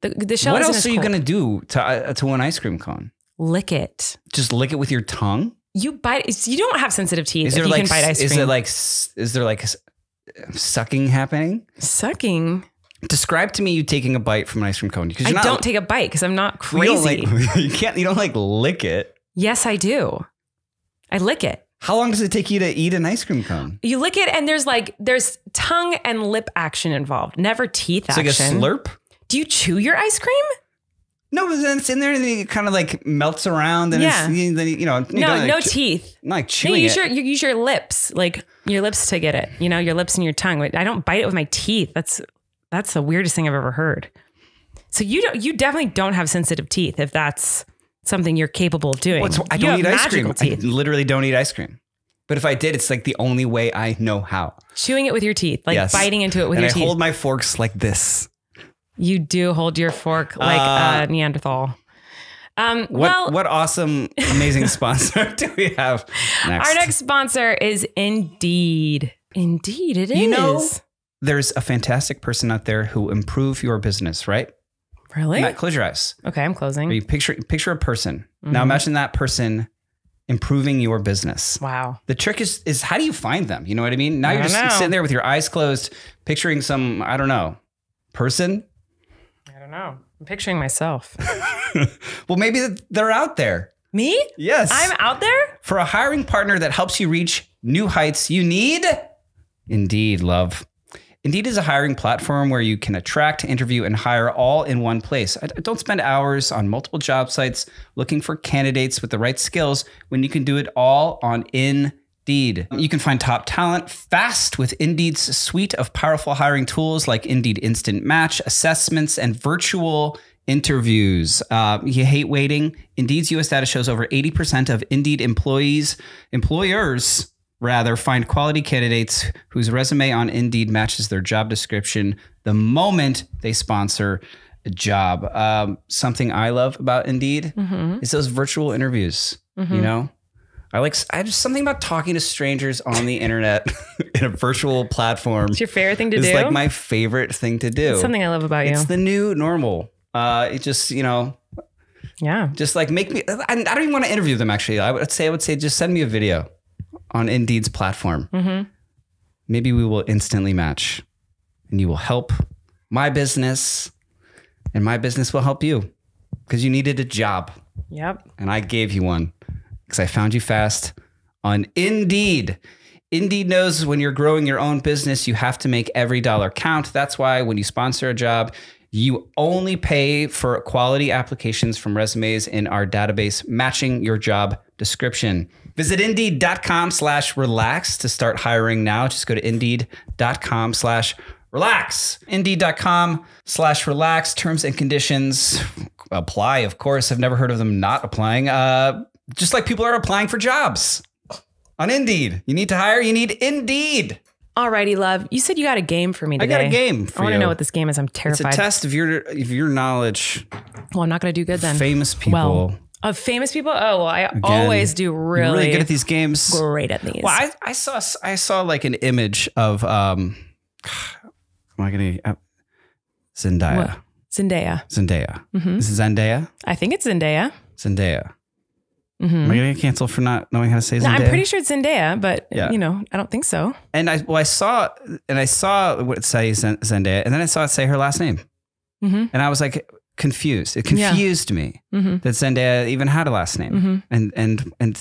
shell. What isn't else as are you cold. gonna do to one ice cream cone? Lick it. Just lick it with your tongue. You bite. You don't have sensitive teeth. Is if there you like can bite ice cream. is there like sucking happening? Sucking. Describe to me you taking a bite from an ice cream cone. I don't take a bite because I'm not crazy. You don't like lick it. Yes, I do. I lick it. How long does it take you to eat an ice cream cone? You lick it and there's tongue and lip action involved. Never teeth action. It's like a slurp? Do you chew your ice cream? No, but then it's in there and then it kind of like melts around and no teeth. Not like chewing you use your lips, like your lips to get it. Your lips and your tongue. I don't bite it with my teeth. That's the weirdest thing I've ever heard. So you definitely don't have sensitive teeth if that's something you're capable of doing. I don't eat ice cream. Teeth. I literally don't eat ice cream. But if I did, it's like the only way I know how. Chewing it with your teeth, like biting into it with and your I teeth. hold my forks like this. You do hold your fork like a Neanderthal. What awesome, amazing sponsor do we have next? Our next sponsor is Indeed. Indeed, it is. You know, there's a fantastic person out there who improve your business, right? Really? Matt, close your eyes. Okay, I'm closing. You picture a person. Now imagine that person improving your business. Wow. The trick is how do you find them? You know what I mean? Now you're just sitting there with your eyes closed, picturing some, I don't know, person. I don't know. I'm picturing myself. Well, maybe they're out there. Me? Yes. I'm out there? For a hiring partner that helps you reach new heights, you need Indeed, love. Indeed is a hiring platform where you can attract, interview, and hire all in one place. Don't spend hours on multiple job sites looking for candidates with the right skills when you can do it all on Indeed. You can find top talent fast with Indeed's suite of powerful hiring tools like Indeed Instant Match, assessments, and virtual interviews. You hate waiting? Indeed's US data shows over 80% of Indeed employers find quality candidates whose resume on Indeed matches their job description the moment they sponsor a job. Something I love about Indeed is those virtual interviews. You know, I just something about talking to strangers on the internet in a virtual platform. It's your favorite thing to do? It's like my favorite thing to do. It's something I love about you. It's the new normal. It just, you know, just like make me, I don't even want to interview them actually. I would say just send me a video on Indeed's platform. Maybe we will instantly match and you will help my business and my business will help you because you needed a job. Yep. And I gave you one because I found you fast on Indeed. Indeed knows when you're growing your own business, you have to make every dollar count. That's why when you sponsor a job, you only pay for quality applications from resumes in our database matching your job description. Visit Indeed.com/relax to start hiring now. Just go to Indeed.com/relax. Indeed.com/relax. Terms and conditions apply, of course. I've never heard of them not applying. Just like people are applying for jobs on Indeed. You need to hire, you need Indeed. Alrighty, love. You said you got a game for me today. I got a game for you. I want to know what this game is. I'm terrified. It's a test of your knowledge. Well, I'm not going to do good then. Famous people. Well, of famous people? Oh, well, I always do really good at these games. Great at these. Well, I saw like an image of am I going to Zendaya? What? Zendaya. Zendaya. Is it Zendaya? I think it's Zendaya. Zendaya. Am I going to cancel for not knowing how to say Zendaya? No, I'm pretty sure it's Zendaya, but you know, I don't think so. And I saw what it say Zendaya, and then I saw it say her last name, and I was like confused. It confused me that Zendaya even had a last name, and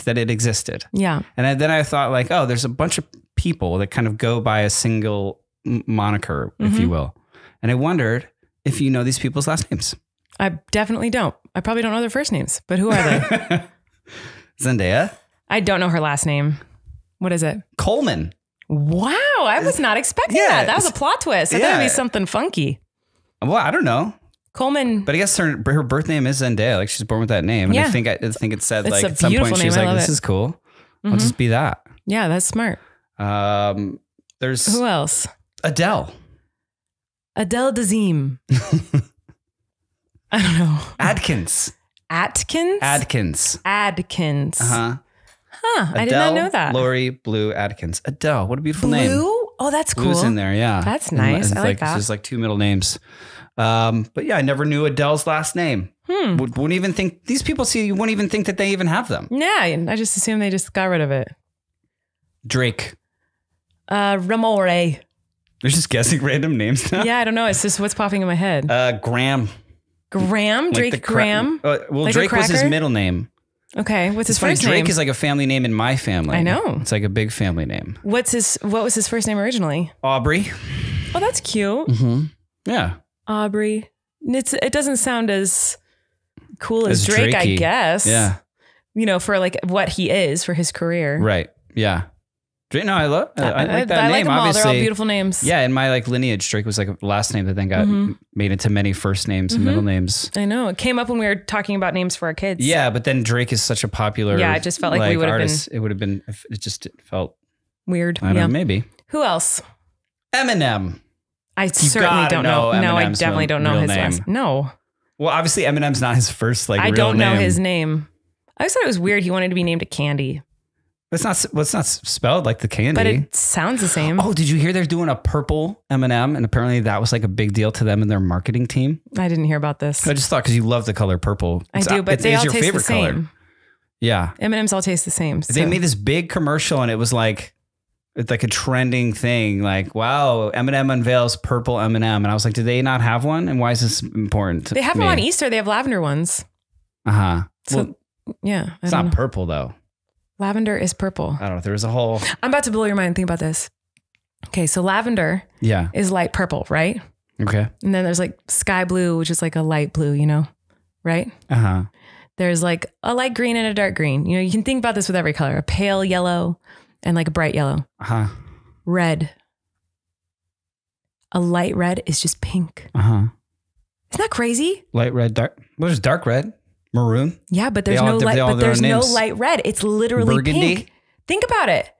that it existed. Yeah. And then I thought like, oh, there's a bunch of people that kind of go by a single moniker, if you will, and I wondered if you know these people's last names. I definitely don't. I probably don't know their first names, but who are they? Zendaya. I don't know her last name. What is it? Coleman. Wow. I was not expecting that. That was a plot twist. I thought it'd be something funky. Well, I don't know. Coleman. But I guess her birth name is Zendaya. Like she's born with that name. And I think it said it's like a at some point she was like, this is cool. I'll just be that. Yeah, that's smart. There's who else? Adele. Adele Dazeem. I don't know. Atkins. Atkins? Adkins. Uh-huh. Huh. I did not know that. Lori Blue Adkins. Adele. What a beautiful name. Blue? Oh, that's cool. Blue's in there, yeah. That's nice. I like that. There's like two middle names. But yeah, I never knew Adele's last name. Wouldn't even think, these people you wouldn't even think that they even have them. Yeah, I just assumed they just got rid of it. Drake. Ramore. They're just guessing random names now? Yeah, I don't know. It's just what's popping in my head. Graham. Graham? Drake like Graham? Well, like Drake was his middle name. Okay. What's his first name? Drake is like a family name in my family. I know. It's like a big family name. What was his first name originally? Aubrey. Oh, that's cute. Yeah. Aubrey. It doesn't sound as cool as Drake, I guess. Yeah. You know, for like what he is for his career. Right. Yeah. No, I like that I name. like them obviously, all. They're all beautiful names. Yeah, in my like lineage, Drake was like a last name that then got made into many first names and middle names. I know. It came up when we were talking about names for our kids. Yeah, but then Drake is such a popular. Yeah, it just felt like we would have been. It would have been. It just felt weird. I don't know. Maybe. Who else? Eminem. I certainly gotta don't know. No, I Eminem's definitely don't know real his name. last. No, Well, obviously Eminem's not his first like I real don't know name. his name. I always thought it was weird. He wanted to be named a candy, It's not spelled like the candy. but it sounds the same. Oh, did you hear they're doing a purple M&M? And apparently that was like a big deal to them and their marketing team. I didn't hear about this. I just thought because you love the color purple. I do, but they all your taste the favorite same. color. Yeah. M&Ms all taste the same. They made this big commercial and it was like, it's like a trending thing. Like, wow, M&M unveils purple M&M. And I was like, do they not have one? And why is this important to They have me? them on Easter. They have lavender ones. Uh-huh. So, Well, yeah. it's not purple though. Lavender is purple. I don't know. There's a whole... I'm about to blow your mind. Think about this. Okay, so lavender Yeah. is light purple, right? Okay. And then there's like sky blue, which is like a light blue, right? Uh-huh. There's like a light green and a dark green. You can think about this with every color. A pale yellow and like a bright yellow. Uh-huh. Red. A light red is just pink. Uh-huh. Isn't that crazy? Light red, dark... Well, there's dark red. Maroon. Yeah, but They there's all no have- light. they all But have their there's own no names. light red. It's literally Burgundy? pink. Think about it.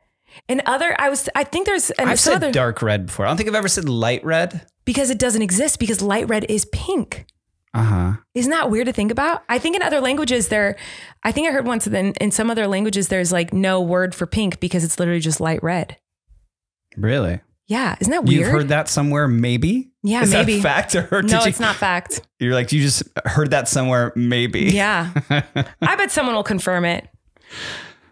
And I think there's and I've some said other dark red before. I don't think I've ever said light red. because it doesn't exist because light red is pink. Uh-huh. Isn't that weird to think about? I think in other languages I think I heard once that in some other languages there's like no word for pink because it's literally just light red. Really? Yeah, isn't that weird? You've heard that somewhere, maybe? Yeah, Is maybe. that fact or No, it's not fact. You're like, you just heard that somewhere, maybe. Yeah. I bet someone will confirm it.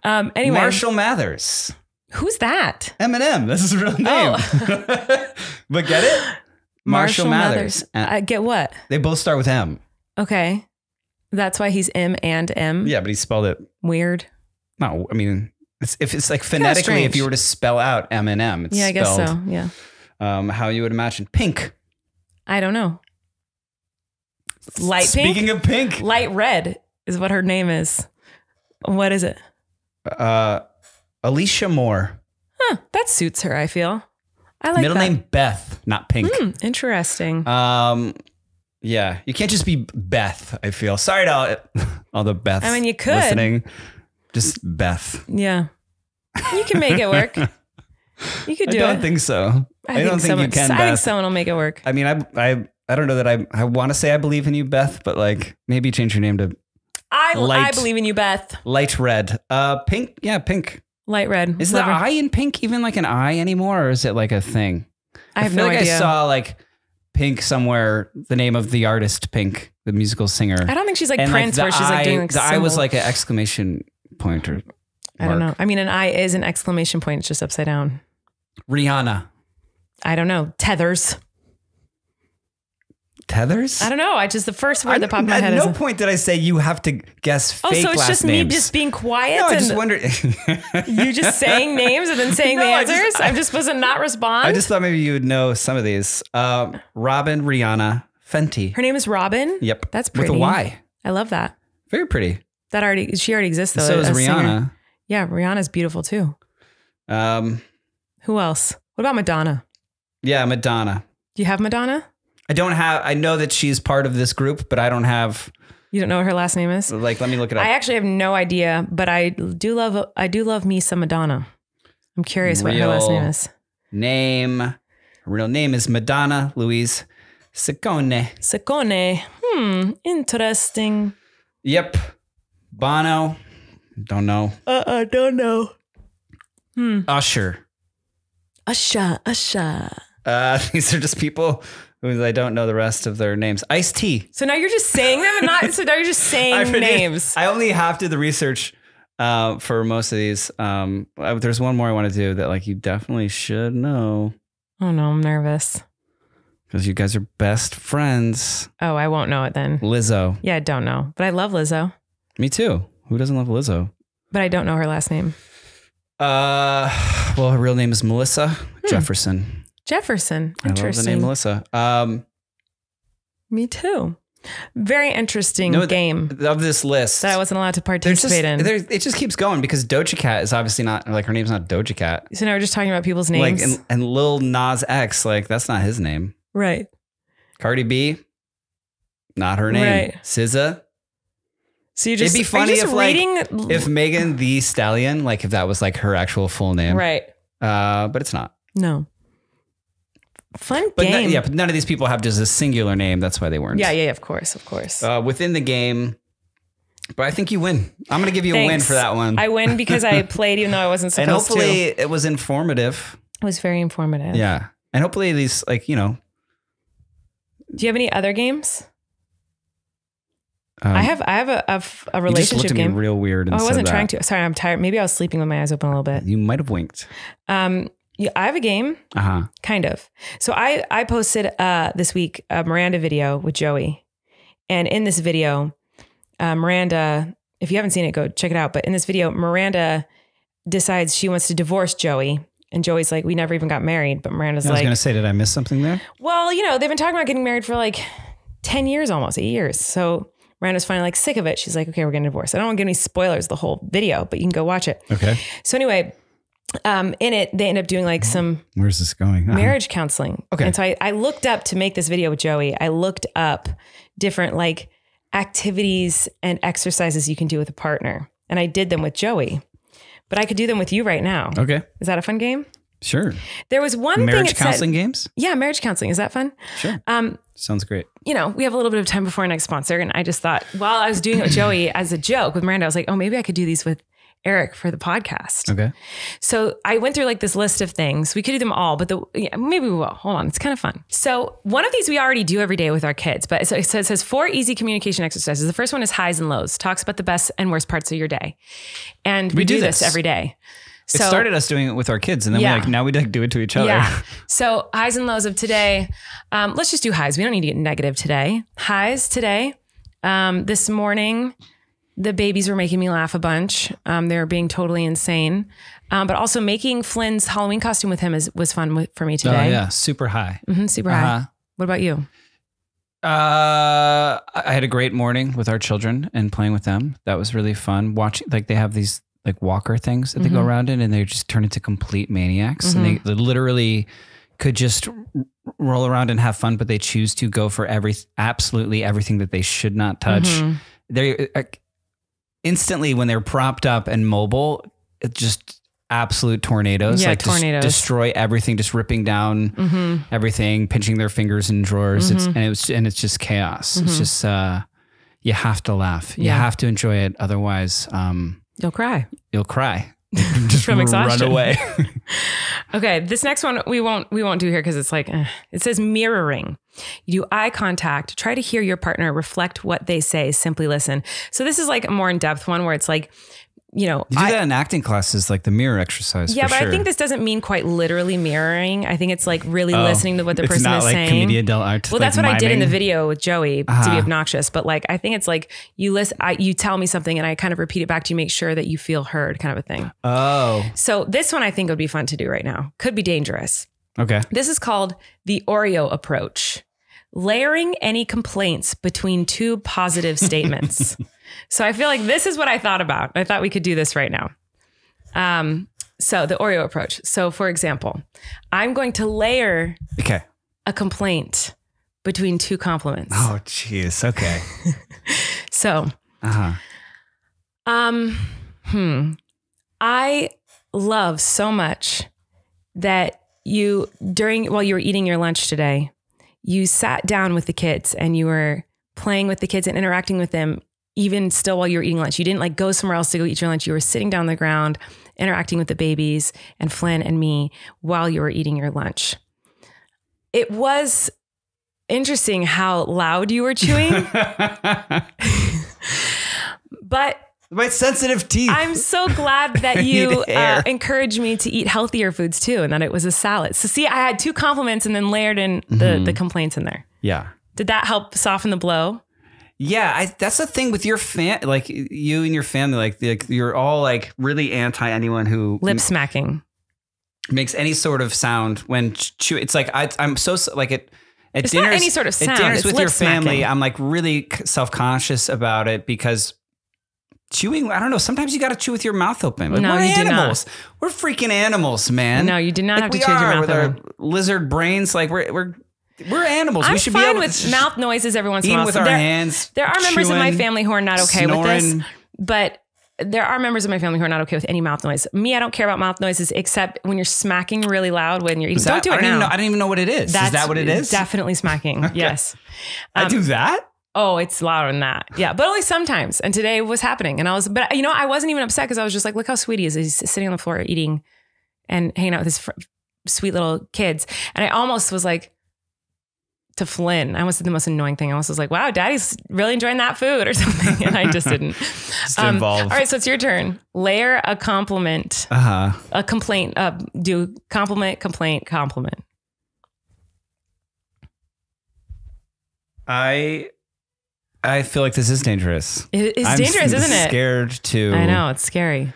Anyway. Marshall Mathers. Who's that? Eminem. That's his real name. But get it? Marshall Mathers. I get what? They both start with M. Okay. That's why he's M and M. Yeah, but he spelled it. Weird. No, I mean, if it's like phonetically, strange. if you were to spell out Eminem, it's Yeah, I guess spelled so. Yeah. how you would imagine. Pink. I don't know. Light pink? Speaking of pink. Light red is what her name is. What is it? Alicia Moore. Huh. That suits her, I feel. I like Middle that. name Beth, not Pink. Interesting. Yeah, you can't just be Beth, I feel. Sorry to all the Beths I mean, you could. listening. Just Beth. Yeah. You can make it work. You could do it. I don't think so. I don't think you can, I think Beth. someone will make it work. I mean, I don't know that I want to say I believe in you, Beth, but like maybe change your name to I Light. believe in you, Beth. Light Red. Pink. Yeah, Pink. Light red. Is the Whatever. I in Pink even like an I anymore, or is it like a thing? I have feel no like idea. I saw like Pink somewhere, the name of the artist Pink, the musical singer. I don't think she's like And Prince the where she's like doing like the I was symbol. like an exclamation point or I don't know. mark. I mean, an I is an exclamation point. It's just upside down. Rihanna. I don't know. Tethers. Tethers? I don't know. The first word that popped in my head At is. no point did I say you have to guess fake Oh, so it's last just names. me just being quiet No, I and just wondered. you just saying names and then saying No, the I just- answers? I'm just supposed to not respond? I just thought maybe you would know some of these. Robin, Rihanna, Fenty. Her name is Robin? Yep. That's pretty. With a Y. I love that. Very pretty. She already exists though. So is as a singer. Rihanna. Yeah, Rihanna's beautiful too. Who else? What about Madonna? Yeah, Madonna. Do you have Madonna? I know that she's part of this group, but I don't have, You don't know what her last name is? like, let me look it up. I actually have no idea, but I do love me some Madonna. I'm curious what her last name is. Her real name is Madonna Louise Ciccone. Ciccone. Interesting. Yep. Bono. Don't know. Don't know. Usher. Usher. These are just people who I don't know the rest of their names. Ice-T. So now you're just saying them and not, so now you're just saying names. I only have to do the research for most of these. There's one more I want to do that like you definitely should know Oh no, I'm nervous. because you guys are best friends. Oh, I won't know it then. Lizzo. Yeah, I don't know. But I love Lizzo. Me too. Who doesn't love Lizzo? But I don't know her last name. Well, her real name is Melissa Jefferson. Jefferson. I love the Interesting. name Melissa. Me too. Very interesting No, game Of this list, that I wasn't allowed to participate in. it just keeps going because Doja Cat is obviously not like her name's not Doja Cat. So now we're just talking about people's names. Like and Lil Nas X, like that's not his name. Right. Cardi B, not her name. Right. SZA. So you just It'd be funny are you just if like reading if Megan Thee Stallion, like if that was like her actual full name. right. But it's not. No. Fun But game. but none of these people have just a singular name. That's why they weren't. Yeah, of course. Within the game. But I think you win. I'm going to give you a win for that one. I win because I played even though I wasn't supposed to. And hopefully it was informative. It was very informative. Yeah. And hopefully these, like, you know. Do you have any other games? I have a relationship you just looked at game. Me real weird. And I wasn't said trying that. to. Sorry, I'm tired. Maybe I was sleeping with my eyes open a little bit. You might have winked. Yeah, I have a game. Kind of. So I posted this week a Miranda video with Joey. And in this video, Miranda, if you haven't seen it, go check it out. But in this video, Miranda decides she wants to divorce Joey. And Joey's like, we never even got married. But Miranda's like, I was going to say, did I miss something there? Well, you know, they've been talking about getting married for like 10 years, almost 8 years. So Miranda's finally like sick of it. She's like, okay, we're getting divorced. I don't want to give any spoilers of the whole video, but you can go watch it. Okay. So anyway, in it, they end up doing like some Where's this going? marriage counseling. Okay. And so I looked up to make this video with Joey. I looked up different like activities and exercises you can do with a partner. And I did them with Joey, but I could do them with you right now. Okay. Is that a fun game? Sure. There was one marriage thing it counseling said, games? Yeah, marriage counseling. Is that fun? Sure. Sounds great. You know, we have a little bit of time before our next sponsor. And I just thought, while I was doing it with Joey as a joke with Miranda, I was like, oh, maybe I could do these with Erik for the podcast. Okay. So I went through like this list of things. We could do them all, but maybe we will. Hold on. It's kind of fun. So one of these we already do every day with our kids, but it says 4 easy communication exercises. The first one is highs and lows. Talks about the best and worst parts of your day. And we do this every day. So, it started us doing it with our kids, and then now we do it to each other. Yeah. So highs and lows of today. Let's just do highs. We don't need to get negative today. Highs today. This morning, the babies were making me laugh a bunch. They were being totally insane. But also making Flynn's Halloween costume with him was fun for me today. Oh yeah, super high. Super high. What about you? I had a great morning with our children and playing with them. That was really fun. Watching, like, they have these like walker things that they go around in, and they just turn into complete maniacs. And they literally could just roll around and have fun, but they choose to go for absolutely everything that they should not touch. They instantly, when they're propped up and mobile, it's just absolute tornadoes. Yeah, like tornadoes. Destroy everything, just ripping down everything, pinching their fingers in drawers. It's just chaos. It's just you have to laugh. You have to enjoy it. Otherwise, You'll cry. You'll cry. Just from exhaustion. Run away. Okay, this next one we won't do here because it's like it says mirroring. You do eye contact. Try to hear your partner. Reflect what they say. Simply listen. So this is like a more in-depth one where it's like, you know, you do that in acting classes, like the mirror exercise. Yeah, for but sure. I think this doesn't mean quite literally mirroring. I think it's like really listening to what the person is saying. It's not like commedia dell'arte. Well, like that's what I did in the video with Joey to be obnoxious. But like, I think it's like you listen, you tell me something and I kind of repeat it back to you, make sure that you feel heard, kind of a thing. Oh. So this one I think would be fun to do right now. Could be dangerous. Okay. This is called the Oreo approach. Layering any complaints between 2 positive statements. So I feel like this is what I thought about. I thought we could do this right now. So the Oreo approach. So for example, I'm going to layer a complaint between 2 compliments. Oh, geez. Okay. So, I love so much that while you were eating your lunch today, you sat down with the kids and you were playing with the kids and interacting with them, even still while you were eating lunch. You didn't like go somewhere else to go eat your lunch. You were sitting down on the ground, interacting with the babies and Flynn and me while you were eating your lunch. It was interesting how loud you were chewing, but my sensitive teeth. I'm so glad that you encouraged me to eat healthier foods too, and that it was a salad. So see, I had 2 compliments and then layered in the complaints in there. Yeah. Did that help soften the blow? Yeah, that's the thing with your like you and your family, like you're all like really anti anyone who lip smacking makes any sort of sound when chew. It's like I'm so like it. At it's dinners, not any sort of sound. At dinners it's with your family, smacking. I'm like really self-conscious about it because chewing, I don't know, sometimes you got to chew with your mouth open. Like, No, we're you did animals. We're freaking animals, man. No, you did not like have to chew with your mouth with open. our lizard brains. Like we're animals. I'm We should fine be able with to mouth noises every once in a eat while. with So our hands. There are members of my chewing, family who are not okay with snoring. this, but there are members of my family who are not okay with any mouth noise. Me, I don't care about mouth noises except when you're smacking really loud when you're eating. Don't do it now. I don't even know what it is. Is that what it is? Definitely smacking. Okay. Yes. I do that? Oh, it's louder than that. Yeah. But only sometimes. And today was happening. And I wasn't even upset because I was just like, look how sweet he is. He's sitting on the floor eating and hanging out with his sweet little kids. And I almost was like, to Flynn, I almost did the most annoying thing. I almost was like, wow, daddy's really enjoying that food or something. And I just didn't. Involved. All right. So it's your turn. Layer a compliment, a complaint, do compliment, complaint, compliment. I feel like this is dangerous. It's dangerous, isn't it? Scared to. I know, it's scary.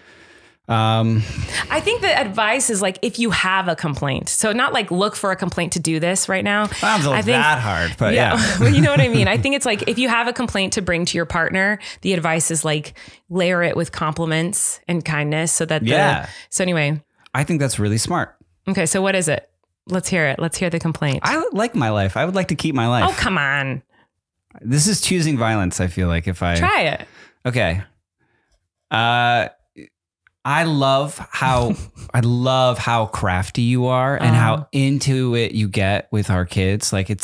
I think the advice is like, if you have a complaint, so not like look for a complaint to do this right now. Sounds that hard, but yeah. Well, you know what I mean? I think it's like, if you have a complaint to bring to your partner, the advice is like, layer it with compliments and kindness so that so anyway. I think that's really smart. Okay. So what is it? Let's hear it. Let's hear the complaint. I like my life. I would like to keep my life. Oh, come on. This is choosing violence. I feel like if I try it. Okay. I love how crafty you are and how into it you get with our kids. Like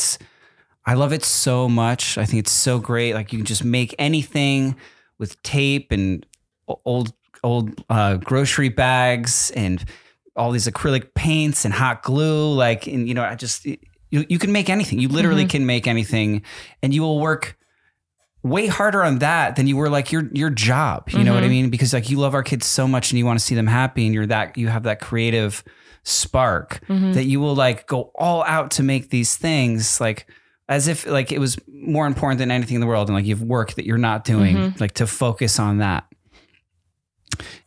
I love it so much. I think it's so great. Like you can just make anything with tape and old grocery bags and all these acrylic paints and hot glue. Like, and you can make anything. You literally can make anything, and you will work way harder on that than you were like your job. You know what I mean? Because like you love our kids so much and you want to see them happy, and you have that creative spark that you will like go all out to make these things like as if like it was more important than anything in the world. And like you have work that you're not doing, like to focus on that.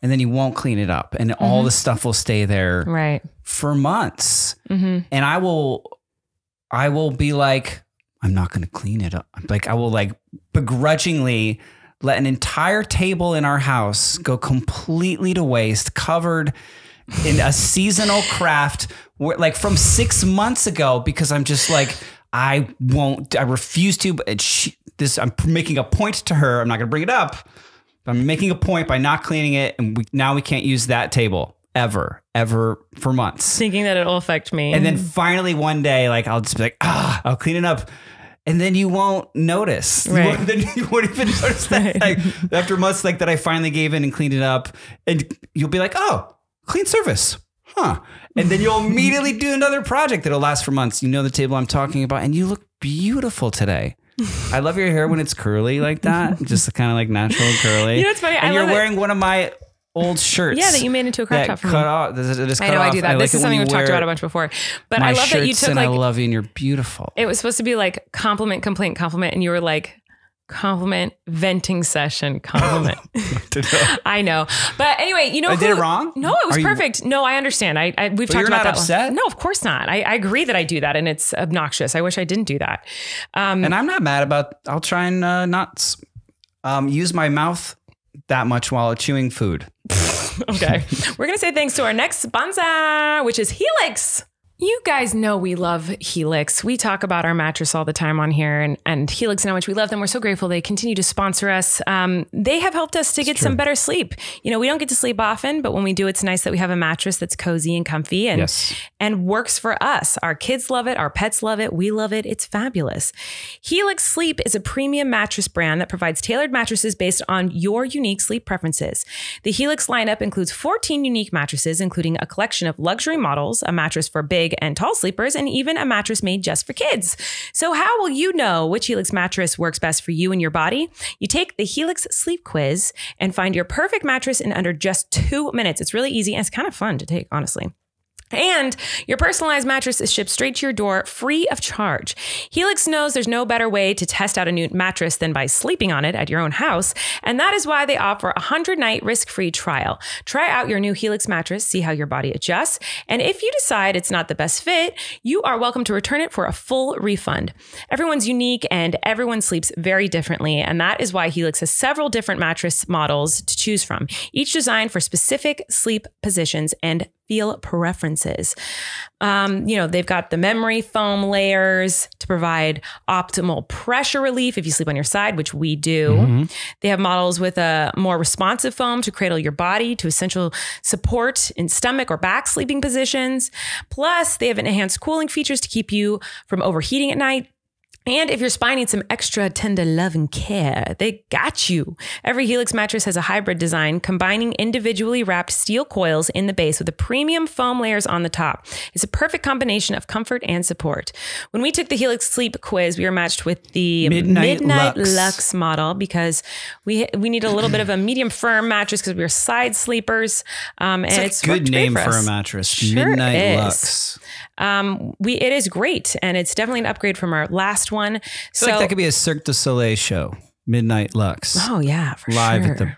And then you won't clean it up, and all the stuff will stay there for months. And I will be like, I'm not going to clean it up. Like I will like begrudgingly let an entire table in our house go completely to waste, covered in a seasonal craft like from 6 months ago, because I'm just like, I refuse to, but I'm making a point to her. I'm not going to bring it up. I'm making a point by not cleaning it. And now we can't use that table ever for months. Thinking that it'll affect me. And then finally one day, like I'll just be like, I'll clean it up. And then you won't notice. Right. You won't even notice that. Like, after months like that, I finally gave in and cleaned it up. And you'll be like, oh, clean service. Huh. And then you'll immediately do another project that'll last for months. You know the table I'm talking about. And you look beautiful today. I love your hair when it's curly like that. Just kind of like natural and curly. You know, it's funny. And you're wearing one of my old shirts. Yeah, that you made into a crop top for me. I know, I do that. This is something we've talked about a bunch before. But I love that you took like, I love you and you're beautiful. It was supposed to be like compliment, complaint, compliment. And you were like, compliment, venting session, compliment. I know. But anyway, you know, I did it wrong? No, it was perfect. No, I understand. We've talked about that. Upset? No, of course not. I agree that I do that, and it's obnoxious. I wish I didn't do that. And I'm not mad about, I'll try and not use my mouth that much while chewing food. Okay. We're going to say thanks to our next sponsor, which is Helix. You guys know we love Helix. We talk about our mattress all the time on here, and Helix and how much we love them. We're so grateful they continue to sponsor us. They have helped us to get some better sleep. You know, we don't get to sleep often, but when we do, it's nice that we have a mattress that's cozy and comfy and works for us. Our kids love it. Our pets love it. We love it. It's fabulous. Helix Sleep is a premium mattress brand that provides tailored mattresses based on your unique sleep preferences. The Helix lineup includes 14 unique mattresses, including a collection of luxury models, a mattress for big and tall sleepers, and even a mattress made just for kids. So how will you know which Helix mattress works best for you and your body? You take the Helix Sleep Quiz and find your perfect mattress in under just 2 minutes. It's really easy and it's kind of fun to take, honestly. And your personalized mattress is shipped straight to your door free of charge. Helix knows there's no better way to test out a new mattress than by sleeping on it at your own house. And that is why they offer a 100-night risk-free trial. Try out your new Helix mattress, see how your body adjusts. And if you decide it's not the best fit, you are welcome to return it for a full refund. Everyone's unique and everyone sleeps very differently. And that is why Helix has several different mattress models to choose from, each designed for specific sleep positions and feel preferences. They've got the memory foam layers to provide optimal pressure relief if you sleep on your side, which we do. They have models with a more responsive foam to cradle your body to essential support in stomach or back sleeping positions. Plus, they have enhanced cooling features to keep you from overheating at night. And if your spine needs some extra tender love and care, they got you. Every Helix mattress has a hybrid design, combining individually wrapped steel coils in the base with the premium foam layers on the top. It's a perfect combination of comfort and support. When we took the Helix sleep quiz, we were matched with the Midnight Lux model because we need a little bit of a medium firm mattress because we were side sleepers. And it's a good name for a mattress. Sure Midnight is. Lux. It is great, and it's definitely an upgrade from our last one. I feel like that could be a Cirque du Soleil show. Midnight Lux. Oh yeah, for Live sure. at the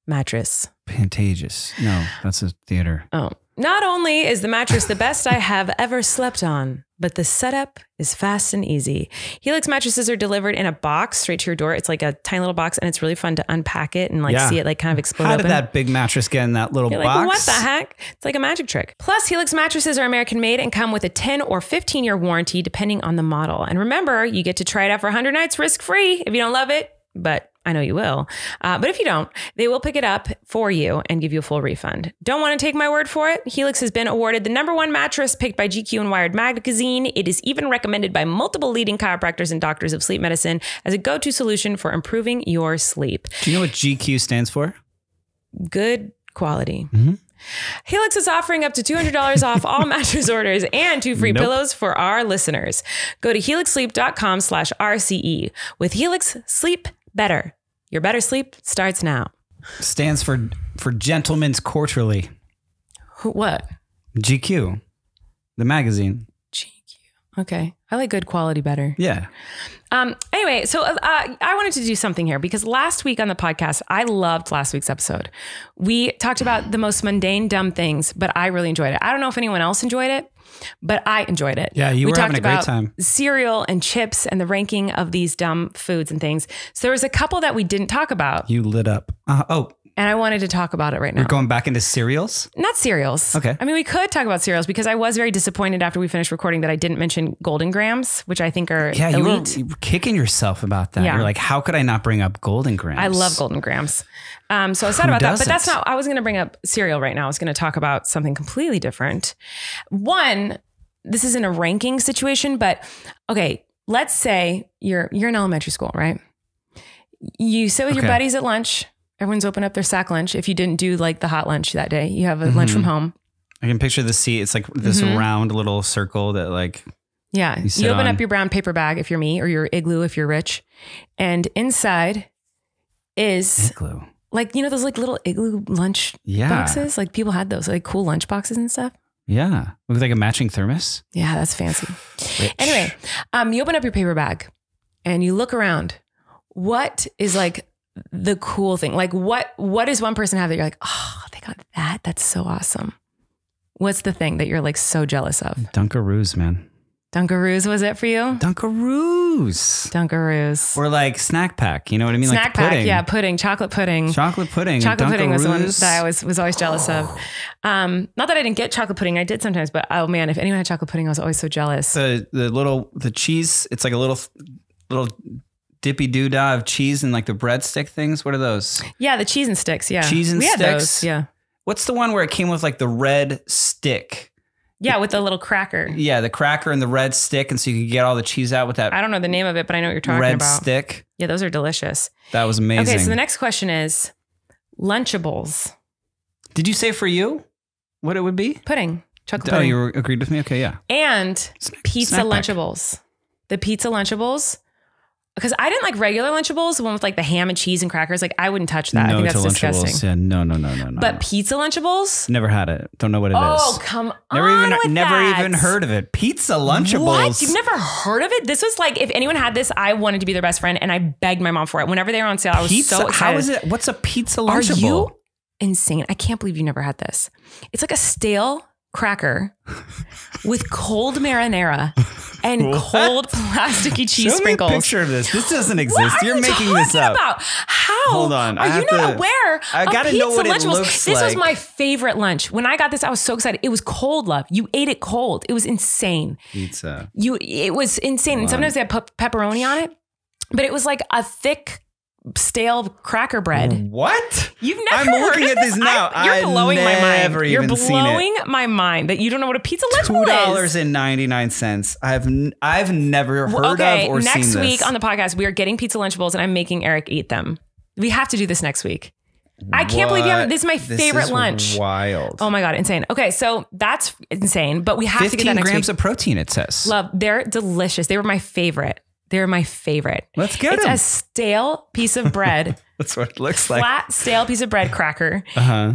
mattress. Pantages. No, that's a theater. Oh, not only is the mattress the best I have ever slept on, but the setup is fast and easy. Helix mattresses are delivered in a box straight to your door. It's like a tiny little box, and it's really fun to unpack it and see it kind of explode How open. did that big mattress get in that little You're box? like, what the heck? It's like a magic trick. Plus, Helix mattresses are American made and come with a 10 or 15-year warranty depending on the model. And remember, you get to try it out for 100 nights risk-free if you don't love it, but I know you will. But if you don't, they will pick it up for you and give you a full refund. Don't want to take my word for it? Helix has been awarded the #1 mattress picked by GQ and Wired magazine. It is even recommended by multiple leading chiropractors and doctors of sleep medicine as a go-to solution for improving your sleep. Do you know what GQ stands for? Good quality. Helix is offering up to $200 off all mattress orders and 2 free pillows for our listeners. Go to helixsleep.com/RCE. With Helix, sleep better. Your better sleep starts now. Stands for Gentleman's Quarterly. What? GQ, the magazine. GQ. Okay. I like good quality better. Yeah. Anyway, so I wanted to do something here because last week on the podcast, I loved last week's episode. We talked about the most mundane, dumb things, but I really enjoyed it. I don't know if anyone else enjoyed it, but I enjoyed it. Yeah, you were having a great time. Cereal and chips and the ranking of these dumb foods and things. So there was a couple that we didn't talk about. You lit up. And I wanted to talk about it right now. We're going back into cereals? Not cereals. Okay. I mean, we could talk about cereals because I was very disappointed after we finished recording that I didn't mention Golden Grams, which I think are elite. You were kicking yourself about that. Yeah. You're like, how could I not bring up Golden Grams? I love Golden Grams. So I was sad about that, but that's not, I was going to bring up cereal right now. I was going to talk about something completely different. One, this isn't a ranking situation, but okay, let's say you're in elementary school, right? You sit with your buddies at lunch. Everyone's opened up their sack lunch. If you didn't do like the hot lunch that day, you have a lunch from home. I can picture the seat. It's like this round little circle that like, yeah. You open up your brown paper bag if you're me, or your igloo if you're rich. And inside is igloo. Like, those like little igloo lunch boxes. Like people had those like cool lunch boxes and stuff. Yeah. Looks like a matching thermos. Yeah, that's fancy. Anyway, you open up your paper bag and you look around. What is like the cool thing? Like what does one person have that you're like, oh, they got that? That's so awesome. What's the thing that you're like so jealous of? Dunkaroos, man. Dunkaroos was it for you? Dunkaroos. Or like snack pack. You know what I mean? Snack like pudding. pack. Yeah. Pudding. Chocolate pudding. Chocolate pudding. Chocolate pudding was the one that I was always jealous of. Not that I didn't get chocolate pudding. I did sometimes, but oh man, if anyone had chocolate pudding, I was always so jealous. The cheese. It's like a little dippy doodah of cheese and like the breadstick things. What are those? Yeah. The cheese and sticks. Yeah. Cheese and sticks. We had those. Yeah. What's the one where it came with like the red stick? Yeah, with the little cracker. Yeah, the cracker and the red stick, and so you could get all the cheese out with that. I don't know the name of it, but I know what you're talking red about. Red stick. Yeah, those are delicious. That was amazing. Okay, so the next question is Lunchables. Did you say for you what it would be? Pudding. Chocolate pudding. Oh, you agreed with me? Okay, yeah. And pizza Lunchables. The pizza Lunchables. Because I didn't like regular Lunchables, the one with like the ham and cheese and crackers. Like I wouldn't touch that. I think that's disgusting. Yeah, no. But pizza Lunchables? Never had it. Don't know what it is. Oh, come on. Never even heard of it. Pizza Lunchables. What? You've never heard of it? This was like, if anyone had this, I wanted to be their best friend and I begged my mom for it. Whenever they were on sale, I was so excited. How is it? What's a pizza Lunchable? Are you insane? I can't believe you never had this. It's like a stale cracker with cold marinara and cold plasticky cheese Show sprinkles. me a picture of this. This doesn't exist. What are You're you making this talking up. about? How Hold on. are you not aware I of gotta pizza know what it Lunchables? looks This was like. my favorite lunch. When I got this, I was so excited. It was cold, love. You ate it cold. It was insane. Pizza. It was insane. And sometimes they had pepperoni on it, but it was like a thick, stale cracker bread. What? You've never I'm heard looking of at this now. You're blowing my mind. never You're even seen it. blowing my mind that you don't know what a pizza Lunchable is. $2.99. I've never heard of or seen next this. week on the podcast, we are getting pizza Lunchables and I'm making Eric eat them. We have to do this next week. I can't believe you haven't. This is my favorite lunch. Wild. Oh my God, insane. Okay, so that's insane, but we have to get that 15 next grams week. of protein, it says. Love, they're delicious. They were my favorite. They're my favorite. Let's get It's them. a stale piece of bread. That's what it looks like. Flat, stale piece of bread cracker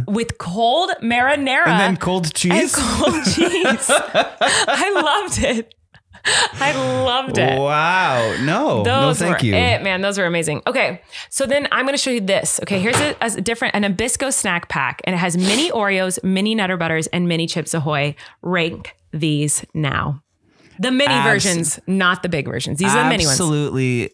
with cold marinara. And then cold cheese? And cold cheese. I loved it. I loved it. Wow. No, Those thank were you. it, man. Those were amazing. Okay, so then I'm going to show you this. Okay, here's a different, an Nabisco snack pack, and it has mini Oreos, mini Nutter Butters, and mini Chips Ahoy. Rank these now. The mini versions, not the big versions. These are the mini ones. Absolutely.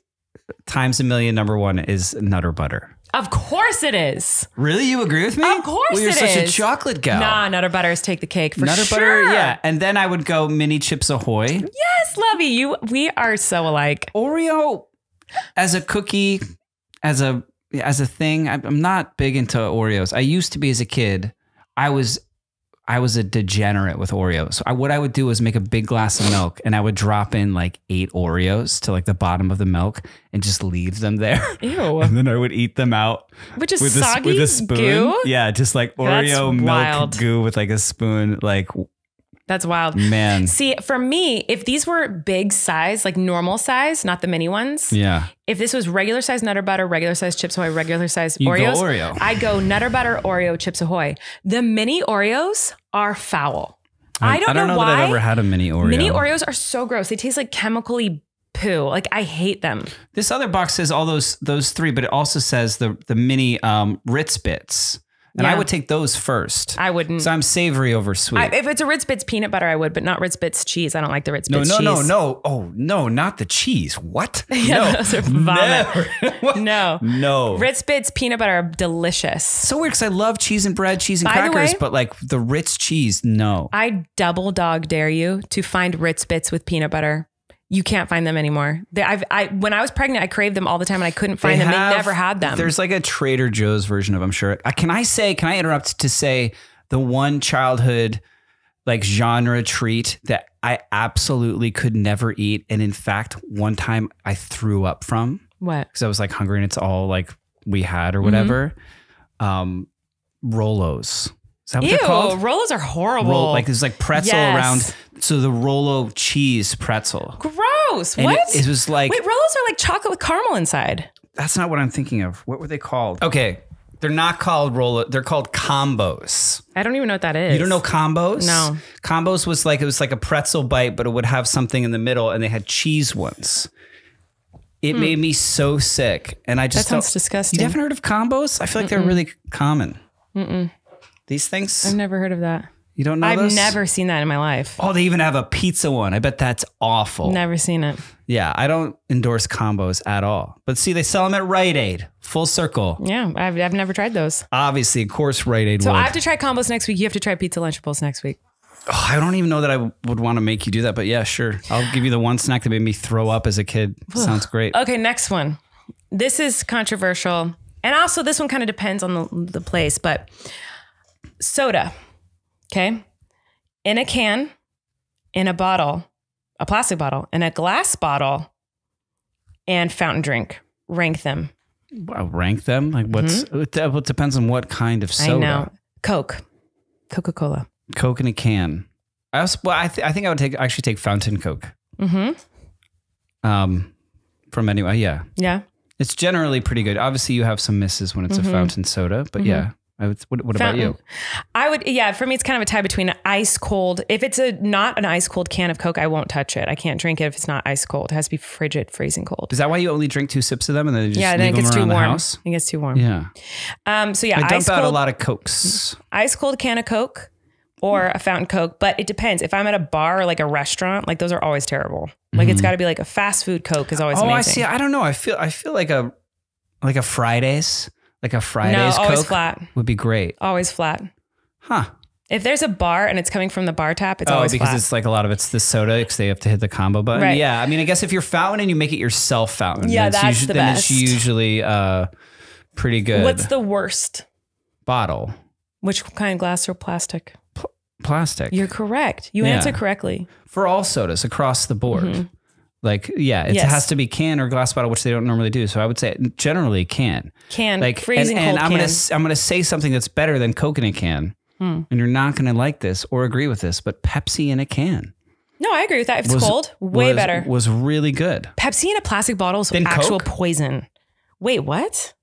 Times a million. Number one is Nutter Butter. Of course it is. Really? You agree with me? Of course well, you're it such is. a chocolate gal. Nah, Nutter Butters take the cake for Nutter sure. Butter, yeah. And then I would go mini Chips Ahoy. Yes, Lovey, we are so alike. Oreo as a cookie, as a thing. I'm not big into Oreos. I used to be as a kid. I was a degenerate with Oreos. What I would do is make a big glass of milk and I would drop in like 8 Oreos to like the bottom of the milk and just leave them there. Ew. And then I would eat them out Which is with soggy a spoon. goo? Yeah, just like That's Oreo milk wild. goo with like a spoon. Like, That's wild. man. See, for me, if these were big size, like normal size, not the mini ones. Yeah. If this was regular size Nutter Butter, regular size Chips Ahoy, regular size You go Oreos, Oreo. I'd go Nutter Butter, Oreo, Chips Ahoy. The mini Oreos are foul. I don't know why. that I've ever had a mini Oreo. Mini Oreos are so gross. They taste like chemically poo. Like I hate them. This other box says all those 3, but it also says the mini Ritz Bits. And I Yeah. would take those first. I wouldn't. So I'm savory over sweet. If it's a Ritz Bits peanut butter, I would, but not Ritz Bits cheese. I don't like the Ritz no. Bits cheese. Oh, no, not the cheese. What? Yeah, no. those are vomit. Never. No. No. Ritz Bits peanut butter are delicious. So weird because I love cheese and bread, cheese and By the crackers, way- but like the Ritz cheese, no. I double dog dare you to find Ritz Bits with peanut butter. You can't find them anymore. When I was pregnant, I craved them all the time and I couldn't find them. They never had them. There's like a Trader Joe's version of, I'm sure. Can I interrupt to say the one childhood like genre treat that I absolutely could never eat. And in fact, one time I threw up from What? because I was like hungry and it's all like we had or whatever. Rolos. Is that what Ew, they're called? Rolos are horrible. Like there's like pretzel Yes. around. So the Rolo cheese pretzel. Gross. And What? It was like, Wait, Rolos are like chocolate with caramel inside. that's not what I'm thinking of. What were they called? Okay. They're not called Rolo. They're called combos. I don't even know what that is. You don't know combos? No. Combos was like, it was like a pretzel bite, but it would have something in the middle and they had cheese ones. It made me so sick. And I just That sounds don't- disgusting. You haven't heard of combos? I feel like they're really common. These things? I've never heard of that. You don't know I've those? never seen that in my life. Oh, they even have a pizza one. I bet that's awful. Never seen it. Yeah, I don't endorse combos at all. But see, they sell them at Rite Aid. Full circle. Yeah, I've never tried those. Obviously, of course, Rite Aid So would. I have to try combos next week. You have to try pizza Lunchables next week. Oh, I don't even know that I would want to make you do that, but yeah, sure. I'll give you the one snack that made me throw up as a kid. Sounds great. Okay, next one. This is controversial. And also this one kind of depends on the place, but soda, okay? In a can, in a bottle, a plastic bottle, in a glass bottle, and fountain drink. Rank them. I'll rank them. Like it depends on what kind of soda. I know. Coke. Coca-Cola. Coke in a can. I think I would actually take fountain Coke. From anyway, yeah. Yeah. It's generally pretty good. Obviously, you have some misses when it's a fountain soda, but yeah. What about you? I would, yeah, for me, it's kind of a tie between ice cold. If it's not an ice cold can of Coke, I won't touch it. I can't drink it if it's not ice cold. It has to be frigid, freezing cold. Is that why you only drink 2 sips of them and then you just Yeah, leave then it them gets too around the warm. house? It gets too warm. Yeah. So yeah, I dump ice out cold, a lot of Cokes. ice cold can of Coke or a fountain Coke, but it depends. If I'm at a bar or like a restaurant, like those are always terrible. Like it's got to be like a fast food Coke is always amazing. I see. I don't know. I feel like a Fridays, no, always Coke flat. would be great. Always flat. Huh. If there's a bar and it's coming from the bar tap, it's always because flat. it's like a lot of it's the soda because they have to hit the combo button. Right. Yeah. I mean, I guess if you're fountain and you make it yourself fountain, Yeah, that's the then best. it's usually pretty good. What's the worst? Bottle? Which kind of glass or plastic? Plastic. You're correct. You Yeah. answered correctly. For all sodas across the board. Mm-hmm. Like, yeah, it Yes. has to be can or glass bottle, which they don't normally do. So I would say generally can. Can. Like Freezing and cold I'm gonna say something that's better than Coke in a can. And you're not gonna like this or agree with this, but Pepsi in a can. No, I agree with that. If it's cold, way better. Was really good. Pepsi in a plastic bottle is Than actual Coke? poison. Wait, what?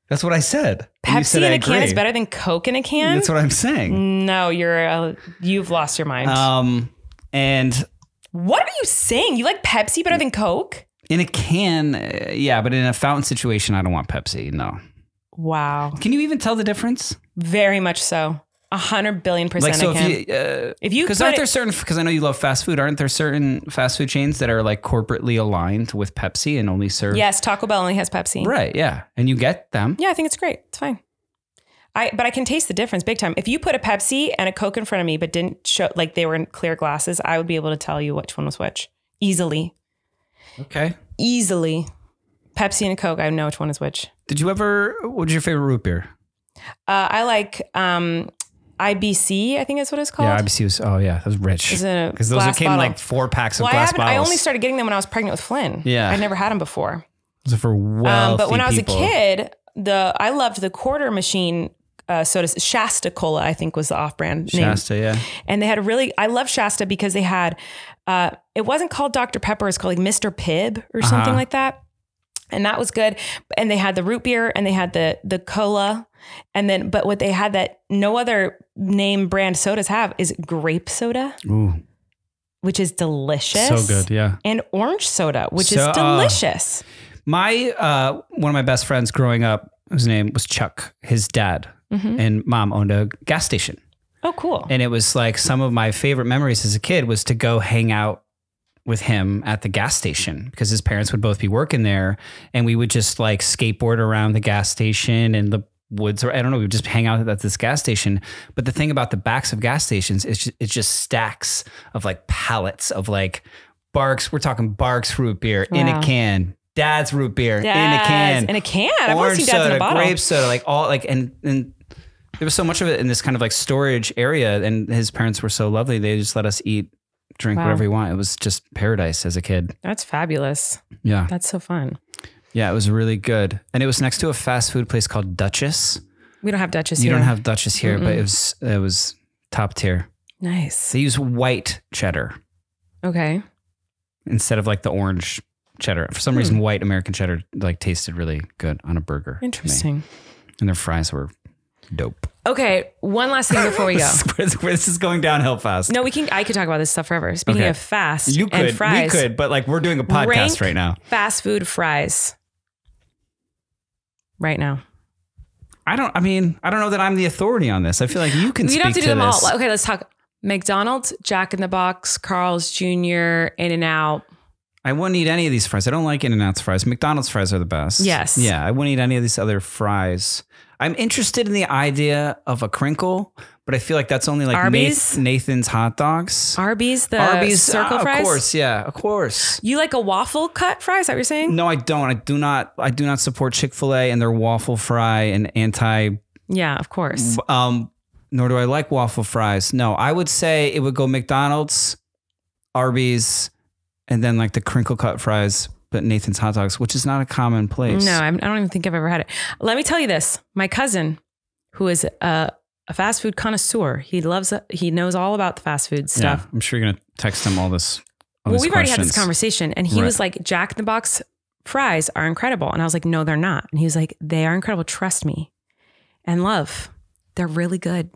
That's what I said. And you Pepsi said in I a can is agree. better than Coke in a can? That's what I'm saying. No, you've lost your mind. And What are you saying? You like Pepsi better than Coke? in a can, yeah, but in a fountain situation, I don't want Pepsi. No. Wow. Can you even tell the difference? Very much so. 100 billion% Like, so I can. if you because put aren't it- there certain, because I know you love fast food, aren't there certain fast food chains that are like corporately aligned with Pepsi and only serve? Yes, Taco Bell only has Pepsi. Right. Yeah. And you get them. Yeah, I think it's great. It's fine. But I can taste the difference big time. If you put a Pepsi and a Coke in front of me, but didn't show like they were in clear glasses, I would be able to tell you which one was which easily. Okay. Easily. Pepsi and a Coke, I know which one is which. What was your favorite root beer? I like IBC, I think that's what it's called. Yeah, IBC was, that was rich. It's in a Because those glass came in bottle. like 4 packs of Well, glass I bottles. only started getting them when I was pregnant with Flynn. Yeah. I'd never had them before. Those are for wealthy But when I was people. a kid, I loved the quarter machine sodas. Shasta Cola, I think, was the off-brand name. Shasta, yeah. And they had I love Shasta because they had, it wasn't called Dr. Pepper, it's called like Mr. Pibb or something like that. And that was good. And they had the root beer and they had the cola. And then, but what they had that no other name brand sodas have is grape soda, Ooh, which is delicious. so good, yeah. And orange soda, which is So, delicious. My one of my best friends growing up, whose name was Chuck, his dad and mom owned a gas station. Oh, cool. And it was like some of my favorite memories as a kid was to go hang out with him at the gas station because his parents would both be working there and we would just like skateboard around the gas station and the woods, or I don't know, we would just hang out at this gas station. But the thing about the backs of gas stations is it's just stacks of like pallets of like Barks. We're talking Barks root beer in a can. Dad's root beer in a can. In a can. I've only Orange seen Dad's soda, in a bottle. grape soda, like all like, and there was so much of it in this kind of like storage area. And his parents were so lovely. They just let us eat, drink whatever we want. It was just paradise as a kid. That's fabulous. Yeah. That's so fun. Yeah. It was really good. And it was next to a fast food place called Duchess. We don't have Duchess You here. don't have Duchess here, but it was top tier. Nice. They use white cheddar Okay. instead of like the orange cheddar. For some reason, white American cheddar like tasted really good on a burger. to me. Interesting. And their fries were dope. Okay. One last thing before we go. This is going downhill fast. No, I could talk about this stuff forever. Speaking Okay. of fast You could, and fries. we could, but like we're doing a podcast rank right now. Fast food fries. Right now. I don't know that I'm the authority on this. I feel like you can You speak don't have to do them this. all. Okay, let's talk. McDonald's, Jack in the Box, Carl's Jr., In-N-Out. I wouldn't eat any of these fries. I don't like In-N-Out's fries. McDonald's fries are the best. Yes. Yeah, I wouldn't eat any of these other fries. I'm interested in the idea of a crinkle, but I feel like that's only like Arby's? Nathan's hot dogs. Arby's, the circle fries? Of course, yeah, of course. You like a waffle cut fry? Is that what you're saying? No, I don't. I do not support Chick-fil-A and their waffle fry and Yeah, of course. nor do I like waffle fries. No, I would say it would go McDonald's, Arby's, and then like the crinkle cut fries, but Nathan's hot dogs, which is not a common place. No, I don't even think I've ever had it. Let me tell you this. My cousin, who is a fast food connoisseur, he knows all about the fast food stuff. Yeah, I'm sure you're going to text him all this. Well, we've already had this conversation, and he Right. was like, Jack in the Box fries are incredible. And I was like, no, they're not. And he was like, they are incredible. Trust me. And love, they're really good.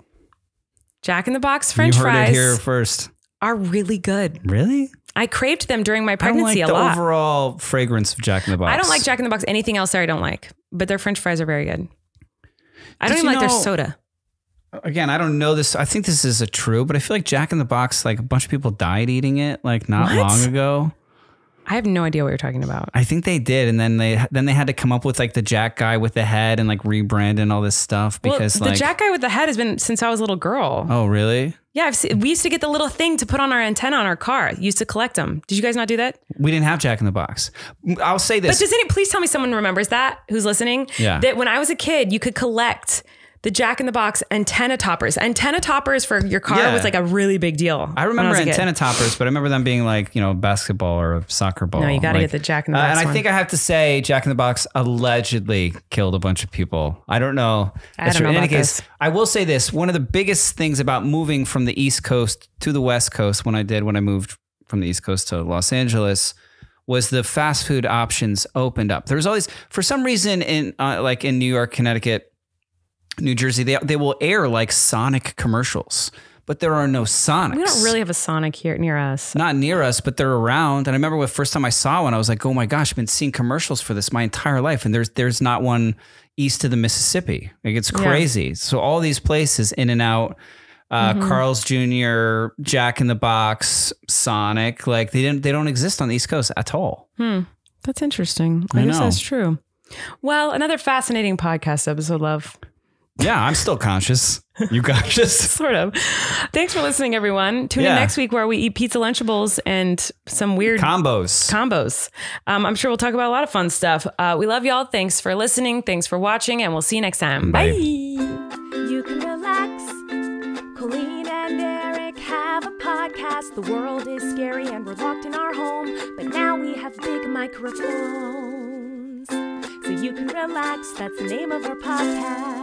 Jack in the Box French you heard fries it here first. are really good. Really? I craved them during my I don't pregnancy like a the lot. overall fragrance of Jack in the Box. I don't like Jack in the Box. Anything else there I don't like. But their French fries are very good. I Did don't even you like their know- soda. again, I don't know this. I think this is a true, but I feel like Jack in the Box, like a bunch of people died eating it like not long ago. I have no idea what you're talking about. I think they did, and then they had to come up with like the Jack guy with the head and like rebrand and all this stuff because the Jack guy with the head has been since I was a little girl. Oh, really? Yeah, we used to get the little thing to put on our antenna on our car. Used to collect them. Did you guys not do that? We didn't have Jack in the Box. I'll say this. But please tell me someone remembers that who's listening. Yeah. That when I was a kid, you could collect the Jack in the Box antenna toppers. Antenna toppers for your car was like a really big deal. I remember antenna toppers, but I remember them being like, you know, basketball or a soccer ball. No, you got to get the Jack in the Box and I one. think I have to say Jack in the Box allegedly killed a bunch of people. I don't know. I don't know in any about case, this. I will say this. One of the biggest things about moving from the East Coast to the West Coast when I moved from the East Coast to Los Angeles was the fast food options opened up. There was always, for some reason in like in New York, Connecticut, New Jersey, they will air like Sonic commercials, but there are no Sonics. We don't really have a Sonic here near us. Not near us, but they're around. And I remember the first time I saw one, I was like, oh my gosh, I've been seeing commercials for this my entire life. And there's not one east of the Mississippi. Like it's crazy. Yeah. So all these places in and out, Carl's Jr., Jack in the Box, Sonic, like they don't exist on the East Coast at all. That's interesting. I guess that's true. Well, another fascinating podcast episode, love. Yeah, I'm still conscious. You conscious? Sort of. Thanks for listening, everyone. Tune in next week where we eat pizza Lunchables and some weird combos. I'm sure we'll talk about a lot of fun stuff. We love y'all. Thanks for listening. Thanks for watching, and we'll see you next time. Bye. You can relax. Colleen and Erik have a podcast. The world is scary and we're locked in our home, but now we have big microphones. So you can relax. That's the name of our podcast.